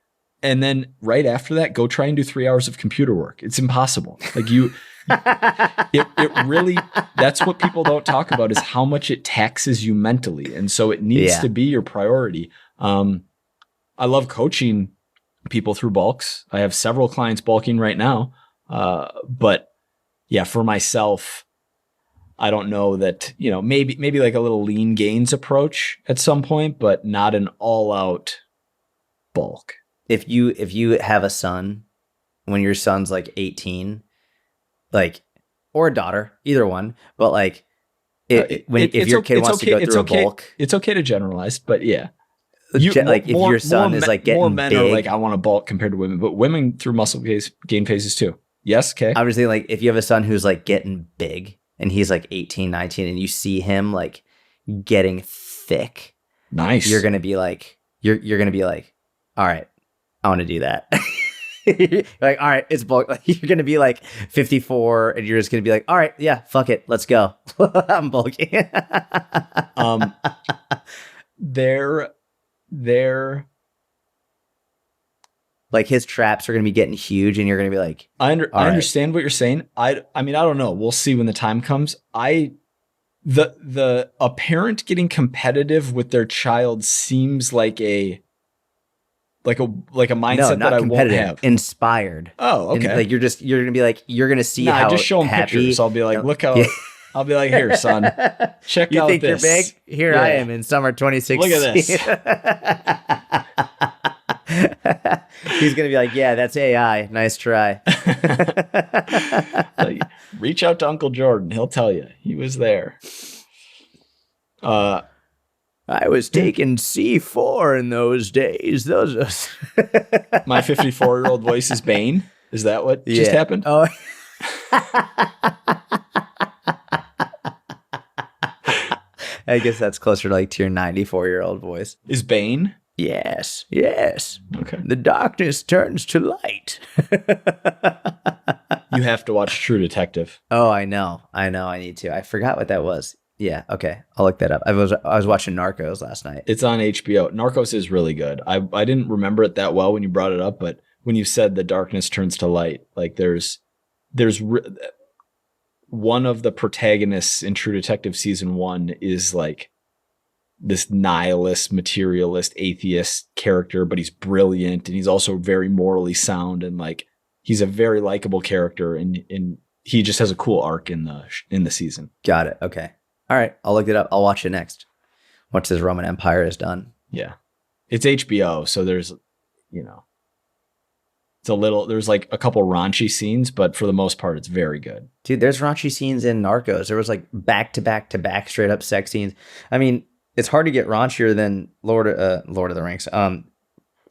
[SPEAKER 1] And then right after that, go try and do 3 hours of computer work. It's impossible. Like it really, that's what people don't talk about, is how much it taxes you mentally. And so it needs to be your priority. I love coaching people through bulks. I have several clients bulking right now. But yeah, for myself, I don't know that, maybe like a little lean gains approach at some point, but not an all out bulk.
[SPEAKER 2] If you have a son, when your son's like 18, like, or a daughter, either one, but like, if your kid wants to go through a bulk,
[SPEAKER 1] it's okay to generalize, but yeah.
[SPEAKER 2] If your son is like getting
[SPEAKER 1] more men
[SPEAKER 2] big,
[SPEAKER 1] are like, I want to bulk compared to women, but women through muscle gain phases too. Yes. Okay.
[SPEAKER 2] I'm just saying, like, if you have a son who's like getting big and he's like 18, 19, and you see him like getting thick,
[SPEAKER 1] nice.
[SPEAKER 2] You're going to be like, all right, I want to do that. Like, all right, it's bulk. Like, you're going to be like 54 and you're just going to be like, all right, yeah, fuck it. Let's go. I'm bulking.
[SPEAKER 1] They're
[SPEAKER 2] like, his traps are going to be getting huge and you're going to be like,
[SPEAKER 1] I understand what you're saying. I mean, I don't know. We'll see when the time comes. The a parent getting competitive with their child seems like a mindset that I won't have.
[SPEAKER 2] Inspired.
[SPEAKER 1] Oh, okay.
[SPEAKER 2] Like, you're going to be like, you're going to see how
[SPEAKER 1] just show them
[SPEAKER 2] happy.
[SPEAKER 1] Pictures. I'll be like, look how, I'll be like, here, son, check
[SPEAKER 2] you
[SPEAKER 1] out
[SPEAKER 2] think
[SPEAKER 1] this.
[SPEAKER 2] You're big? Here I am in summer 2016.
[SPEAKER 1] Look at this.
[SPEAKER 2] He's going to be like, yeah, that's AI. Nice try.
[SPEAKER 1] Like, reach out to Uncle Jordan. He'll tell you. He was there.
[SPEAKER 2] I was taking C4 in those days.
[SPEAKER 1] My 54-year-old voice is Bane. Is that what just happened?
[SPEAKER 2] Oh. I guess that's closer to your 94-year-old voice.
[SPEAKER 1] Is Bane?
[SPEAKER 2] Yes.
[SPEAKER 1] Okay.
[SPEAKER 2] The darkness turns to light.
[SPEAKER 1] You have to watch True Detective.
[SPEAKER 2] Oh, I know. I need to. I forgot what that was. Yeah. Okay. I'll look that up. I was watching Narcos last night.
[SPEAKER 1] It's on HBO. Narcos is really good. I didn't remember it that well when you brought it up, but when you said the darkness turns to light, like there's one of the protagonists in True Detective season 1 is like this nihilist, materialist, atheist character, but he's brilliant and he's also very morally sound, and like he's a very likable character, and he just has a cool arc in the season.
[SPEAKER 2] Got it. Okay. All right, I'll look it up. I'll watch it next. Once this Roman Empire is done.
[SPEAKER 1] Yeah. It's HBO, so there's, there's like a couple raunchy scenes, but for the most part, it's very good.
[SPEAKER 2] Dude, there's raunchy scenes in Narcos. There was like back to back straight up sex scenes. I mean, it's hard to get raunchier than Lord of the Rings.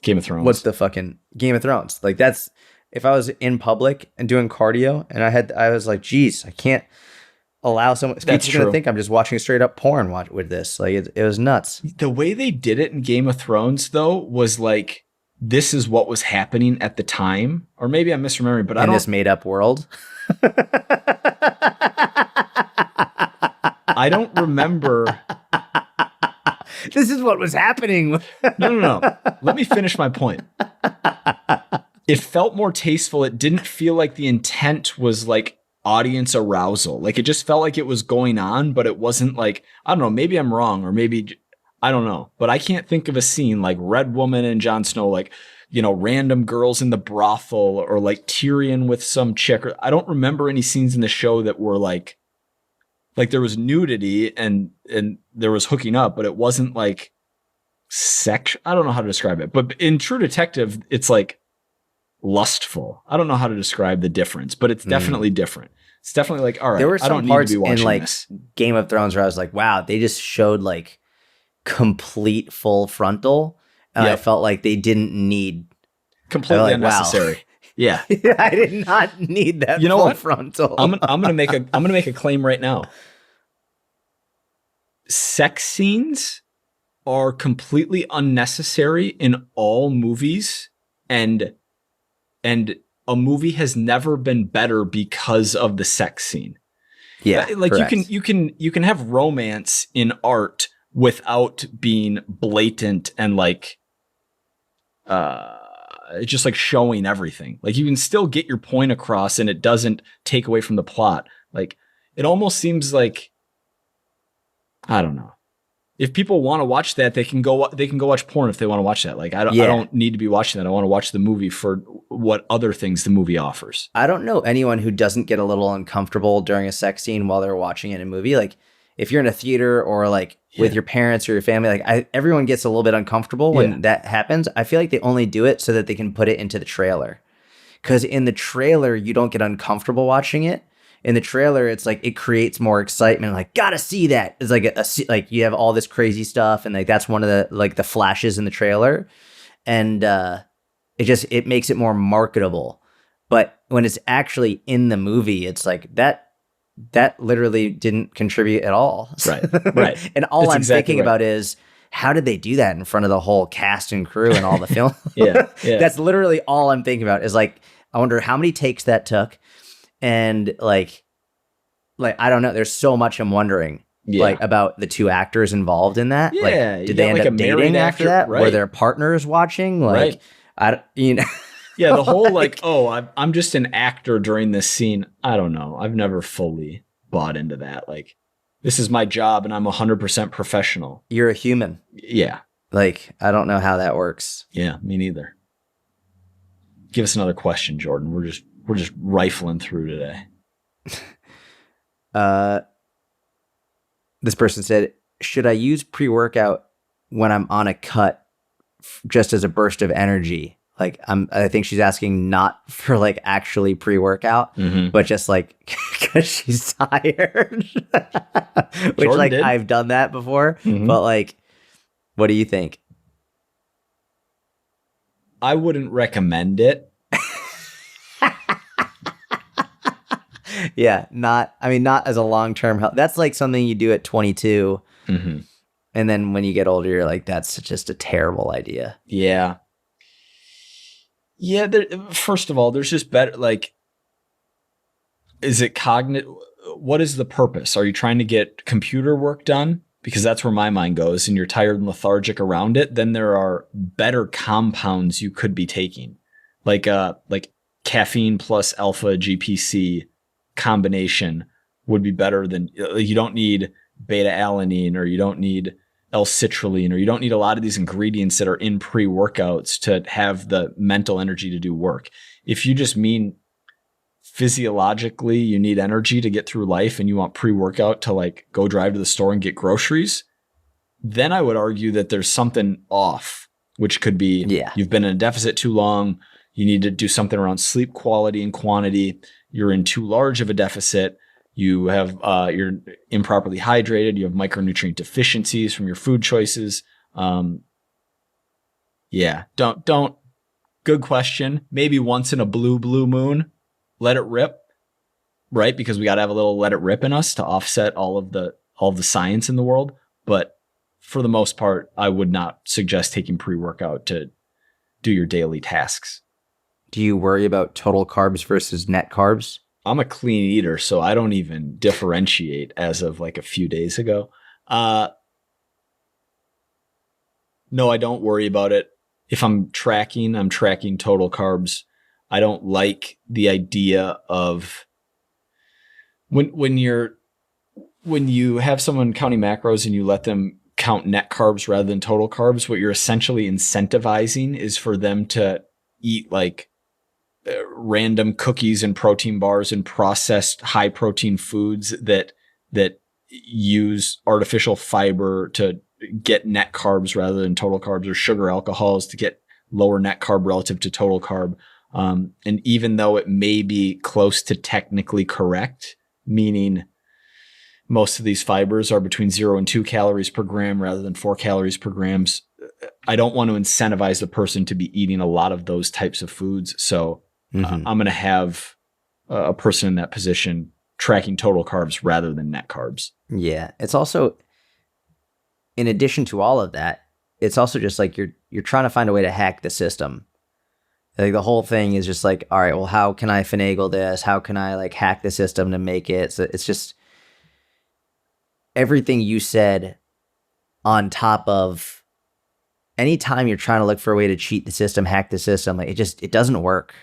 [SPEAKER 1] Game of Thrones.
[SPEAKER 2] What's the fucking Game of Thrones? Like, that's, if I was in public and doing cardio and I was like, geez, I can't allow someone. People going to think I'm just watching straight up porn with this. Like, it was nuts.
[SPEAKER 1] The way they did it in Game of Thrones, though, was like, this is what was happening at the time. Or maybe I'm misremembering, but in
[SPEAKER 2] this made up world.
[SPEAKER 1] I don't remember.
[SPEAKER 2] This is what was happening.
[SPEAKER 1] No. Let me finish my point. It felt more tasteful. It didn't feel like the intent was like audience arousal. Like, it just felt like it was going on, but it wasn't like, I don't know, maybe I'm wrong, or maybe, I don't know, but I can't think of a scene like Red Woman and Jon Snow, like, random girls in the brothel, or like Tyrion with some chick. I don't remember any scenes in the show that were like there was nudity and there was hooking up, but it wasn't like sex. I don't know how to describe it, but in True Detective, it's like lustful. I don't know how to describe the difference, but it's definitely different. It's definitely like, all right,
[SPEAKER 2] there were some
[SPEAKER 1] I don't
[SPEAKER 2] parts
[SPEAKER 1] need to be watching
[SPEAKER 2] in like
[SPEAKER 1] this.
[SPEAKER 2] Game of Thrones where I was like, wow, they just showed like complete full frontal. And I felt like they didn't need
[SPEAKER 1] completely unnecessary. Wow. Yeah.
[SPEAKER 2] I did not need that full frontal.
[SPEAKER 1] I'm gonna make a claim right now. Sex scenes are completely unnecessary in all movies, and a movie has never been better because of the sex scene.
[SPEAKER 2] Yeah,
[SPEAKER 1] like
[SPEAKER 2] correct.
[SPEAKER 1] you can have romance in art without being blatant and like just like showing everything. Like you can still get your point across and it doesn't take away from the plot. Like it almost seems like, I don't know. If people want to watch that, they can go watch porn if they want to watch that. Like I don't need to be watching that. I want to watch the movie for what other things the movie offers.
[SPEAKER 2] I don't know anyone who doesn't get a little uncomfortable during a sex scene while they're watching it in a movie. Like if you're in a theater or like with your parents or your family, like everyone gets a little bit uncomfortable when that happens. I feel like they only do it so that they can put it into the trailer. Because in the trailer, you don't get uncomfortable watching it. In the trailer, it's like it creates more excitement. Like, gotta see that. It's like like you have all this crazy stuff, and like that's one of the like the flashes in the trailer, and it makes it more marketable. But when it's actually in the movie, it's like that literally didn't contribute at all.
[SPEAKER 1] Right.
[SPEAKER 2] And all I'm thinking about is, how did they do that in front of the whole cast and crew and all the film?
[SPEAKER 1] Yeah.
[SPEAKER 2] That's literally all I'm thinking about. Is like, I wonder how many takes that took. And like I don't know. There's so much I'm wondering, like about the two actors involved in that.
[SPEAKER 1] Yeah,
[SPEAKER 2] like, did they end up dating after that? Right. Were their partners watching? Like,
[SPEAKER 1] yeah, the whole like, oh, I'm just an actor during this scene. I don't know. I've never fully bought into that. Like, this is my job, and I'm 100% professional.
[SPEAKER 2] You're a human.
[SPEAKER 1] Yeah.
[SPEAKER 2] Like, I don't know how that works.
[SPEAKER 1] Yeah, me neither. Give us another question, Jordan. We're just rifling through today.
[SPEAKER 2] This person said, should I use pre-workout when I'm on a cut just as a burst of energy? Like I think she's asking not for like actually pre-workout, but just like because she's tired. Which Jordan like did. I've done that before, but like, what do you think?
[SPEAKER 1] I wouldn't recommend it.
[SPEAKER 2] Yeah, not as a long-term help. That's like something you do at 22. And then when you get older, you're like, that's just a terrible idea.
[SPEAKER 1] Yeah. Yeah. First of all, there's just better, like, is it cognitive? What is the purpose? Are you trying to get computer work done? Because that's where my mind goes, and you're tired and lethargic around it. Then there are better compounds you could be taking, like caffeine plus alpha GPC combination would be better than, you don't need beta alanine, or you don't need L-citrulline, or you don't need a lot of these ingredients that are in pre-workouts to have the mental energy to do work. If you just mean physiologically you need energy to get through life and you want pre-workout to like go drive to the store and get groceries, then I would argue that there's something off, which could be you've been in a deficit too long. You need to do something around sleep quality and quantity. You're in too large of a deficit. You have you're improperly hydrated. You have micronutrient deficiencies from your food choices. Don't. Good question. Maybe once in a blue moon, let it rip, right? Because we got to have a little let it rip in us to offset all of the science in the world. But for the most part, I would not suggest taking pre-workout to do your daily tasks.
[SPEAKER 2] Do you worry about total carbs versus net carbs?
[SPEAKER 1] I'm a clean eater, so I don't even differentiate as of like a few days ago. No, I don't worry about it. If I'm tracking total carbs. I don't like the idea of when you have someone counting macros and you let them count net carbs rather than total carbs, what you're essentially incentivizing is for them to eat like random cookies and protein bars and processed high protein foods that use artificial fiber to get net carbs rather than total carbs, or sugar alcohols to get lower net carb relative to total carb. And even though it may be close to technically correct, meaning most of these fibers are between 0 and 2 calories per gram rather than 4 calories per gram, I don't want to incentivize the person to be eating a lot of those types of foods. So I'm going to have a person in that position tracking total carbs rather than net carbs.
[SPEAKER 2] Yeah. It's also, in addition to all of that, it's also just like you're trying to find a way to hack the system. Like the whole thing is just like, all right, well, how can I finagle this? How can I like hack the system to make it? So it's just everything you said on top of anytime you're trying to look for a way to cheat the system, hack the system, like it doesn't work.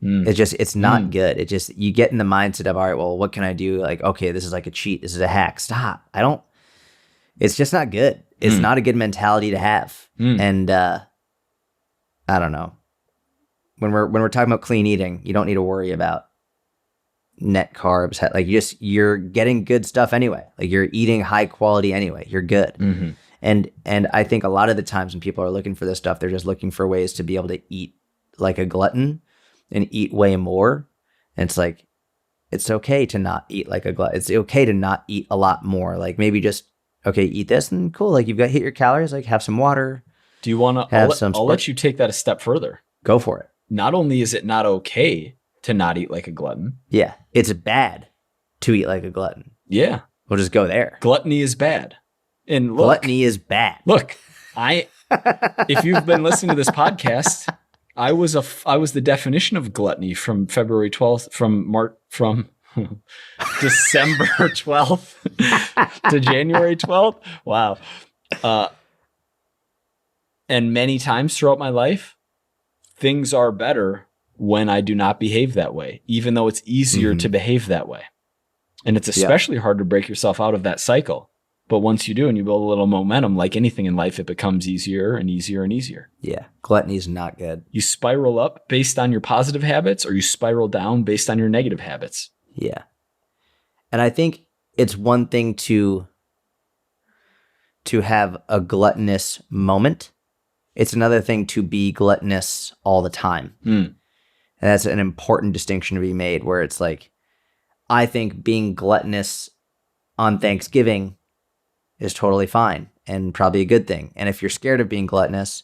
[SPEAKER 2] It's not good. It just, you get in the mindset of, all right, well, what can I do? Like, okay, this is like a cheat. This is a hack. Stop. It's just not good. It's not a good mentality to have. And I don't know. When we're talking about clean eating, you don't need to worry about net carbs. Like you're getting good stuff anyway. Like you're eating high quality anyway. You're good. And I think a lot of the times when people are looking for this stuff, they're just looking for ways to be able to eat like a glutton and eat way more. And it's like, it's okay to not eat like a glutton. It's okay to not eat a lot more. Like maybe just, okay, eat this and cool. Like you've got hit your calories, like have some water.
[SPEAKER 1] Do you want to, I'll let you take that a step further.
[SPEAKER 2] Go for it.
[SPEAKER 1] Not only is it not okay to not eat like a glutton.
[SPEAKER 2] Yeah. It's bad to eat like a glutton.
[SPEAKER 1] Yeah.
[SPEAKER 2] We'll just go there.
[SPEAKER 1] Gluttony is bad. And look,
[SPEAKER 2] gluttony is bad.
[SPEAKER 1] Look, if you've been listening to this podcast, I was the definition of gluttony from February 12th, from December 12th to January 12th. Wow. And many times throughout my life, things are better when I do not behave that way, even though it's easier to behave that way. And it's especially hard to break yourself out of that cycle. But once you do and you build a little momentum, like anything in life, it becomes easier and easier and easier.
[SPEAKER 2] Yeah. Gluttony is not good.
[SPEAKER 1] You spiral up based on your positive habits, or you spiral down based on your negative habits.
[SPEAKER 2] Yeah. And I think it's one thing to have a gluttonous moment. It's another thing to be gluttonous all the time. And that's an important distinction to be made, where it's like, I think being gluttonous on Thanksgiving is totally fine and probably a good thing. And if you're scared of being gluttonous,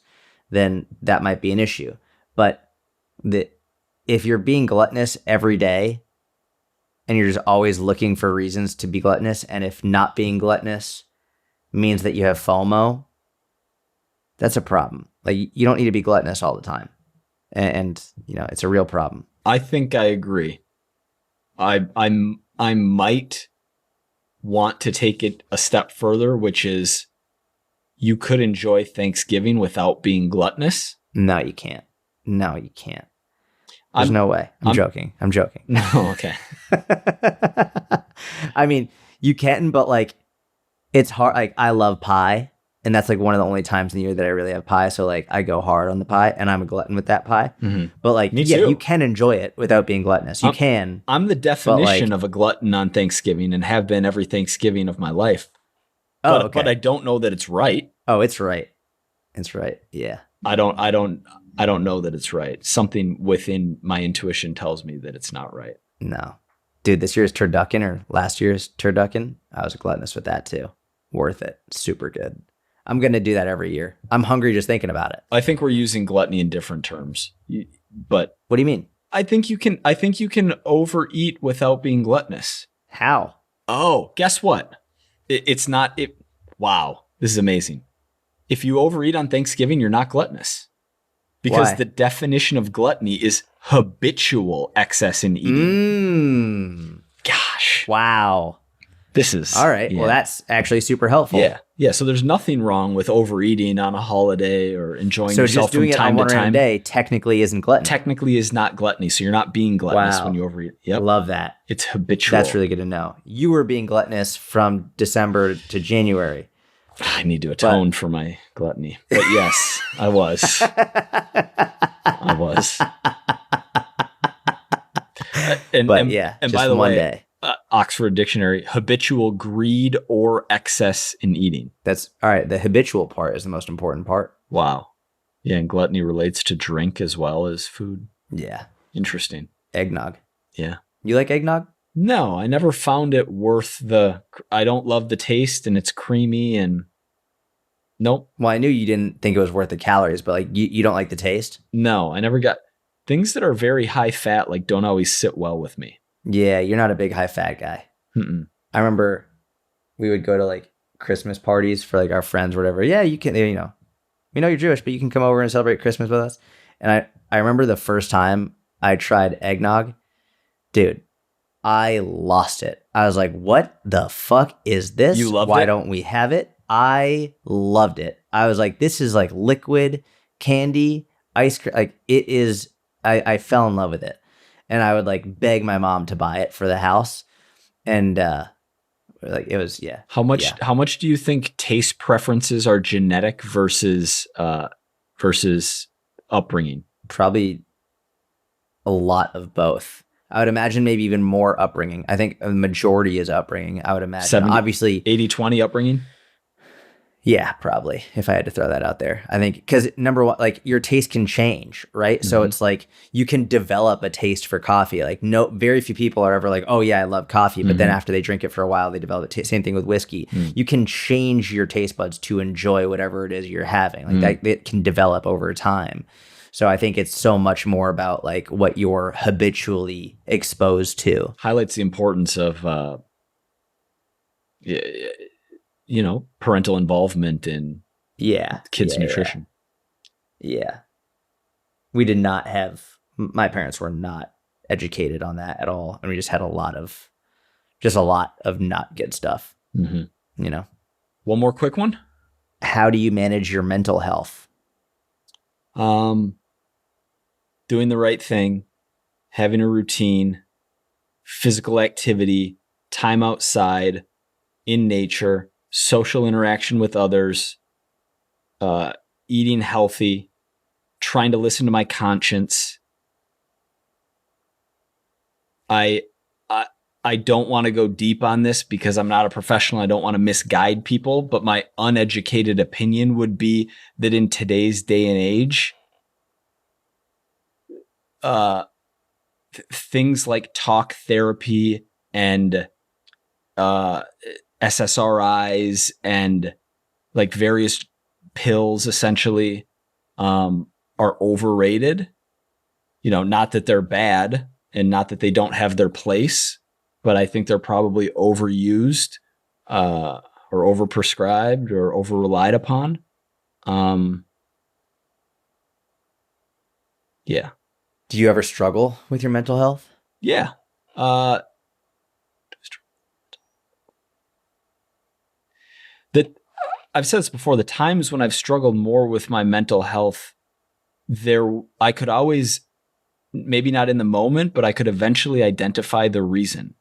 [SPEAKER 2] then that might be an issue. But if you're being gluttonous every day and you're just always looking for reasons to be gluttonous, and if not being gluttonous means that you have FOMO, that's a problem. Like you don't need to be gluttonous all the time. And you know, it's a real problem.
[SPEAKER 1] I think I agree. I might want to take it a step further, which is you could enjoy Thanksgiving without being gluttonous.
[SPEAKER 2] No, you can't. There's no way. I'm joking.
[SPEAKER 1] No, okay.
[SPEAKER 2] I mean, you can, but like, it's hard. Like, I love pie, and that's like one of the only times in the year that I really have pie. So like, I go hard on the pie, and I'm a glutton with that pie. But like, you can enjoy it without being gluttonous. You can.
[SPEAKER 1] I'm the definition of a glutton on Thanksgiving, and have been every Thanksgiving of my life. But I don't know that it's right.
[SPEAKER 2] Oh, it's right. It's right. Yeah.
[SPEAKER 1] I don't know that it's right. Something within my intuition tells me that it's not right.
[SPEAKER 2] No. Dude, this year's turducken, or last year's turducken, I was gluttonous with that too. Worth it. Super good. I'm going to do that every year. I'm hungry just thinking about it.
[SPEAKER 1] I think we're using gluttony in different terms. But
[SPEAKER 2] what do you mean?
[SPEAKER 1] I think you can overeat without being gluttonous.
[SPEAKER 2] How?
[SPEAKER 1] Oh, guess what? Wow, this is amazing. If you overeat on Thanksgiving, you're not gluttonous. Because the definition of gluttony is habitual excess in eating. Gosh.
[SPEAKER 2] Wow.
[SPEAKER 1] This is...
[SPEAKER 2] All right. Yeah. Well, that's actually super helpful.
[SPEAKER 1] Yeah. Yeah. So there's nothing wrong with overeating on a holiday or enjoying yourself from time to time. So just doing it on one random
[SPEAKER 2] day technically isn't gluttony.
[SPEAKER 1] Technically is not gluttony. So you're not being gluttonous when you overeat. Yep.
[SPEAKER 2] Love that.
[SPEAKER 1] It's habitual.
[SPEAKER 2] That's really good to know. You were being gluttonous from December to January.
[SPEAKER 1] I need to atone for my gluttony. But yes, I was. I was. And by the way, Oxford Dictionary, habitual greed or excess in eating.
[SPEAKER 2] That's all right. The habitual part is the most important part.
[SPEAKER 1] Wow. Yeah, and gluttony relates to drink as well as food.
[SPEAKER 2] Yeah.
[SPEAKER 1] Interesting.
[SPEAKER 2] Eggnog.
[SPEAKER 1] Yeah.
[SPEAKER 2] You like eggnog?
[SPEAKER 1] No, I never found it worth I don't love the taste, and it's creamy, and nope.
[SPEAKER 2] Well, I knew you didn't think it was worth the calories, but like you don't like the taste?
[SPEAKER 1] No, I never got things that are very high fat, like don't always sit well with me.
[SPEAKER 2] Yeah, you're not a big high fat guy.
[SPEAKER 1] Mm-mm.
[SPEAKER 2] I remember we would go to like Christmas parties for like our friends or whatever. Yeah, you can, we know you're Jewish, but you can come over and celebrate Christmas with us. And I remember the first time I tried eggnog, dude, I lost it. I was like, what the fuck is this?
[SPEAKER 1] You loved it?
[SPEAKER 2] Why don't we have it? I loved it. I was like, this is like liquid candy, ice cream. Like it is, I fell in love with it. And I would like beg my mom to buy it for the house. And like it was, yeah.
[SPEAKER 1] How much do you think taste preferences are genetic versus upbringing?
[SPEAKER 2] Probably a lot of both. I would imagine maybe even more upbringing. I think the majority is upbringing. I would imagine.
[SPEAKER 1] 70,
[SPEAKER 2] obviously
[SPEAKER 1] 80-20 upbringing.
[SPEAKER 2] Yeah, probably, if I had to throw that out there. I think because number one, like your taste can change, right? Mm-hmm. So it's like you can develop a taste for coffee. Like very few people are ever like, oh yeah, I love coffee. But then after they drink it for a while, they develop a taste. Same thing with whiskey. You can change your taste buds to enjoy whatever it is you're having. Like that, it can develop over time. So I think it's so much more about like what you're habitually exposed to.
[SPEAKER 1] Highlights the importance of, parental involvement in kids' nutrition.
[SPEAKER 2] Yeah. We did not have, my parents were not educated on that at all. And we just had a lot of not good stuff,
[SPEAKER 1] One more quick one.
[SPEAKER 2] How do you manage your mental health?
[SPEAKER 1] Doing the right thing, having a routine, physical activity, time outside, in nature, social interaction with others, eating healthy, trying to listen to my conscience. I don't want to go deep on this because I'm not a professional. I don't want to misguide people, but my uneducated opinion would be that in today's day and age, things like talk therapy and SSRIs and like various pills essentially are overrated. Not that they're bad and not that they don't have their place, but I think they're probably overused or overprescribed or over-relied upon. Yeah.
[SPEAKER 2] Do you ever struggle with your mental health?
[SPEAKER 1] Yeah. I've said this before, the times when I've struggled more with my mental health, I could always, maybe not in the moment, but I could eventually identify the reason.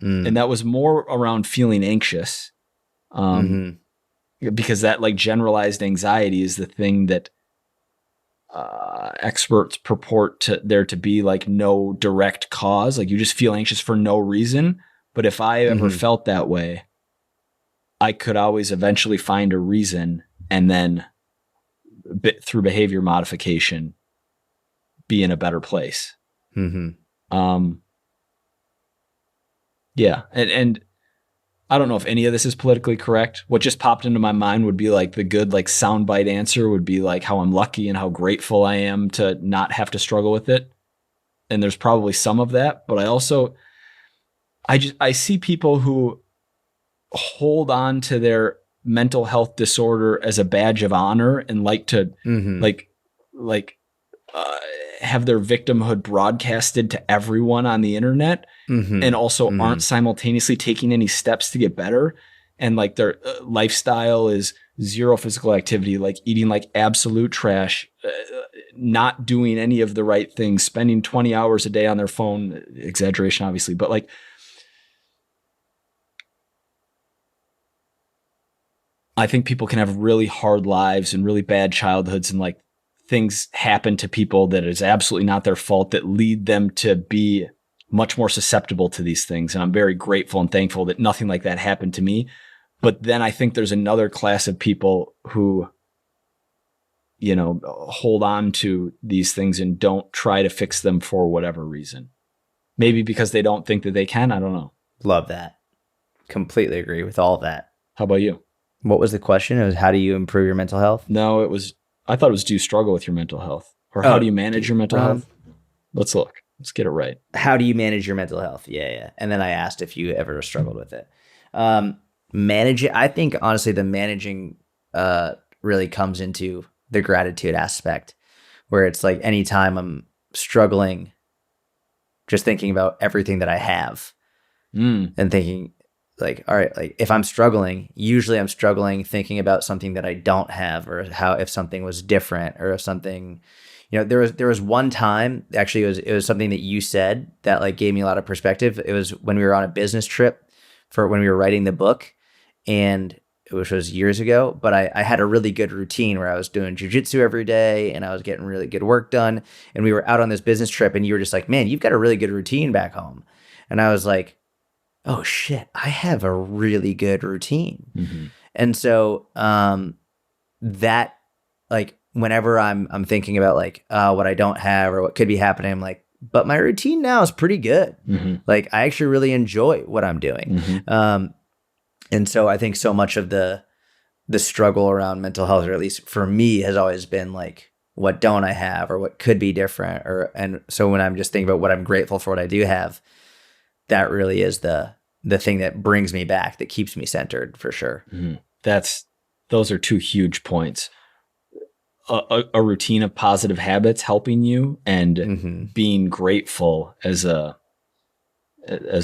[SPEAKER 1] And that was more around feeling anxious. Because that like generalized anxiety is the thing that experts purport there to be like no direct cause. Like you just feel anxious for no reason. But if I ever felt that way, I could always eventually find a reason and then through behavior modification, be in a better place. Yeah. And I don't know if any of this is politically correct. What just popped into my mind would be like the good, like soundbite answer would be like how I'm lucky and how grateful I am to not have to struggle with it. And there's probably some of that, but I see people who hold on to their mental health disorder as a badge of honor and like to have their victimhood broadcasted to everyone on the internet and also aren't simultaneously taking any steps to get better. And like their lifestyle is zero physical activity, like eating like absolute trash, not doing any of the right things, spending 20 hours a day on their phone, exaggeration obviously, but like, I think people can have really hard lives and really bad childhoods and like things happen to people that is absolutely not their fault that lead them to be much more susceptible to these things. And I'm very grateful and thankful that nothing like that happened to me. But then I think there's another class of people who, hold on to these things and don't try to fix them for whatever reason. Maybe because they don't think that they can. I don't know.
[SPEAKER 2] Love that. Completely agree with all of that.
[SPEAKER 1] How about you?
[SPEAKER 2] What was the question? It was, how do you improve your mental health?
[SPEAKER 1] No, I thought it was, do you struggle with your mental health? Or how do you manage your mental health? Let's look. Let's get it right.
[SPEAKER 2] How do you manage your mental health? Yeah. And then I asked if you ever struggled with it. Manage it. I think, honestly, the managing really comes into the gratitude aspect, where it's like anytime I'm struggling, just thinking about everything that I have and thinking like, all right, like if I'm struggling, usually I'm struggling thinking about something that I don't have, or how if something was different, or if something, there was one time, actually it was something that you said that like gave me a lot of perspective. It was when we were on a business trip for when we were writing the book, and which was years ago, but I had a really good routine where I was doing jujitsu every day and I was getting really good work done. And we were out on this business trip, and you were just like, man, you've got a really good routine back home. And I was like, oh shit, I have a really good routine. Mm-hmm. And so that, like, whenever I'm thinking about like what I don't have or what could be happening, I'm like, but my routine now is pretty good. Mm-hmm. Like I actually really enjoy what I'm doing. Mm-hmm. And so I think so much of the struggle around mental health, or at least for me, has always been like, what don't I have, or what could be different? And so when I'm just thinking about what I'm grateful for, what I do have, that really is the thing that brings me back, that keeps me centered, for sure.
[SPEAKER 1] Mm-hmm. Those are two huge points. A routine of positive habits helping you, and mm-hmm. being grateful as a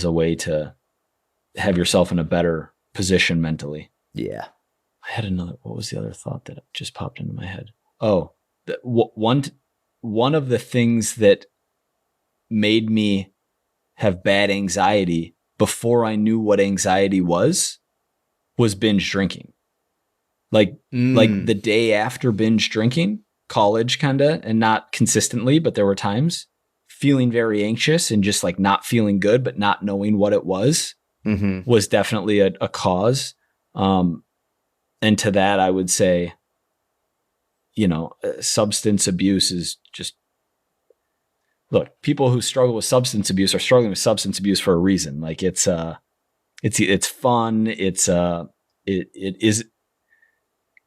[SPEAKER 1] way to have yourself in a better position mentally.
[SPEAKER 2] Yeah.
[SPEAKER 1] I had what was the other thought that just popped into my head? Oh, one of the things that made me have bad anxiety before I knew what anxiety was binge drinking. Like the day after binge drinking, college kinda, and not consistently, but there were times, feeling very anxious and just like not feeling good, but not knowing what it was, mm-hmm. was definitely a cause. And to that, I would say, substance abuse is just, look, people who struggle with substance abuse are struggling with substance abuse for a reason. Like it's fun. It is,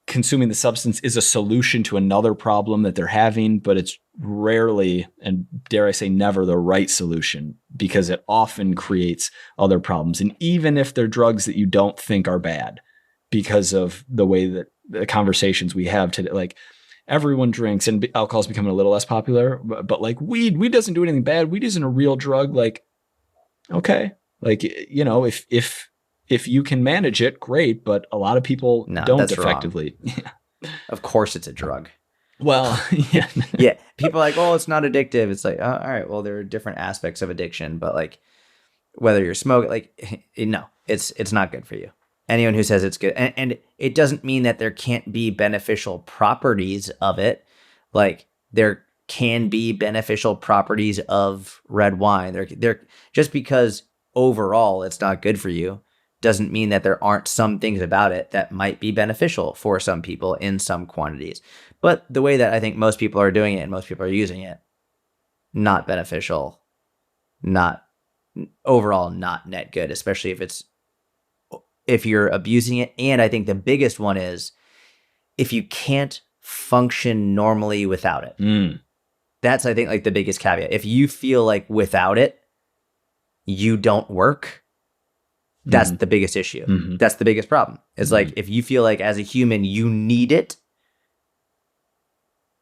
[SPEAKER 1] consuming the substance is a solution to another problem that they're having, but it's rarely, and dare I say never, the right solution, because it often creates other problems. And even if they're drugs that you don't think are bad, because of the way that the conversations we have today, like everyone drinks, and alcohol is becoming a little less popular, but like weed doesn't do anything bad. Weed isn't a real drug. Like, okay. Like, if you can manage it, great. But a lot of people don't effectively.
[SPEAKER 2] Of course it's a drug.
[SPEAKER 1] Well, yeah.
[SPEAKER 2] Yeah. People are like, oh, it's not addictive. It's like, all right, well, there are different aspects of addiction, but like whether you're smoking, like, no, it's not good for you. Anyone who says it's good, and it doesn't mean that there can't be beneficial properties of it. Like there can be beneficial properties of red wine. There just because overall it's not good for you doesn't mean that there aren't some things about it that might be beneficial for some people in some quantities. But the way that I think most people are doing it and most people are using it, not beneficial, not overall, not net good, especially if you're abusing it. And I think the biggest one is if you can't function normally without it. That's, I think, like the biggest caveat. If you feel like without it, you don't work, that's the biggest issue. Mm-hmm. That's the biggest problem. It's like, if you feel like as a human, you need it,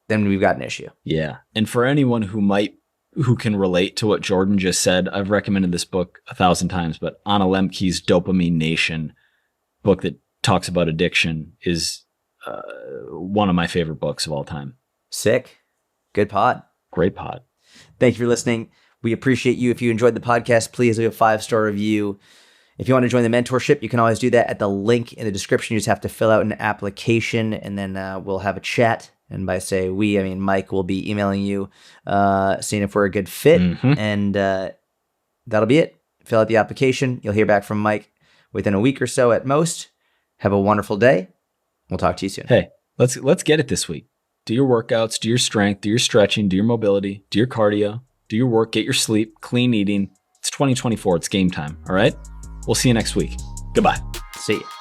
[SPEAKER 2] then we've got an issue.
[SPEAKER 1] Yeah. And for anyone who can relate to what Jordan just said, I've recommended this book 1,000 times, but Anna Lemke's Dopamine Nation book that talks about addiction is one of my favorite books of all time.
[SPEAKER 2] Sick. Good pod.
[SPEAKER 1] Great pod.
[SPEAKER 2] Thank you for listening. We appreciate you. If you enjoyed the podcast, please leave a 5-star review. If you want to join the mentorship, you can always do that at the link in the description. You just have to fill out an application, and then we'll have a chat. And by say we, I mean Mike will be emailing you, seeing if we're a good fit. Mm-hmm. And that'll be it. Fill out the application. You'll hear back from Mike within a week or so at most. Have a wonderful day. We'll talk to you soon.
[SPEAKER 1] Hey, let's get it this week. do your workouts, do your strength, do your stretching, do your mobility, do your cardio, do your work, get your sleep, clean eating. It's 2024. It's game time. All right. We'll see you next week. Goodbye.
[SPEAKER 2] See you.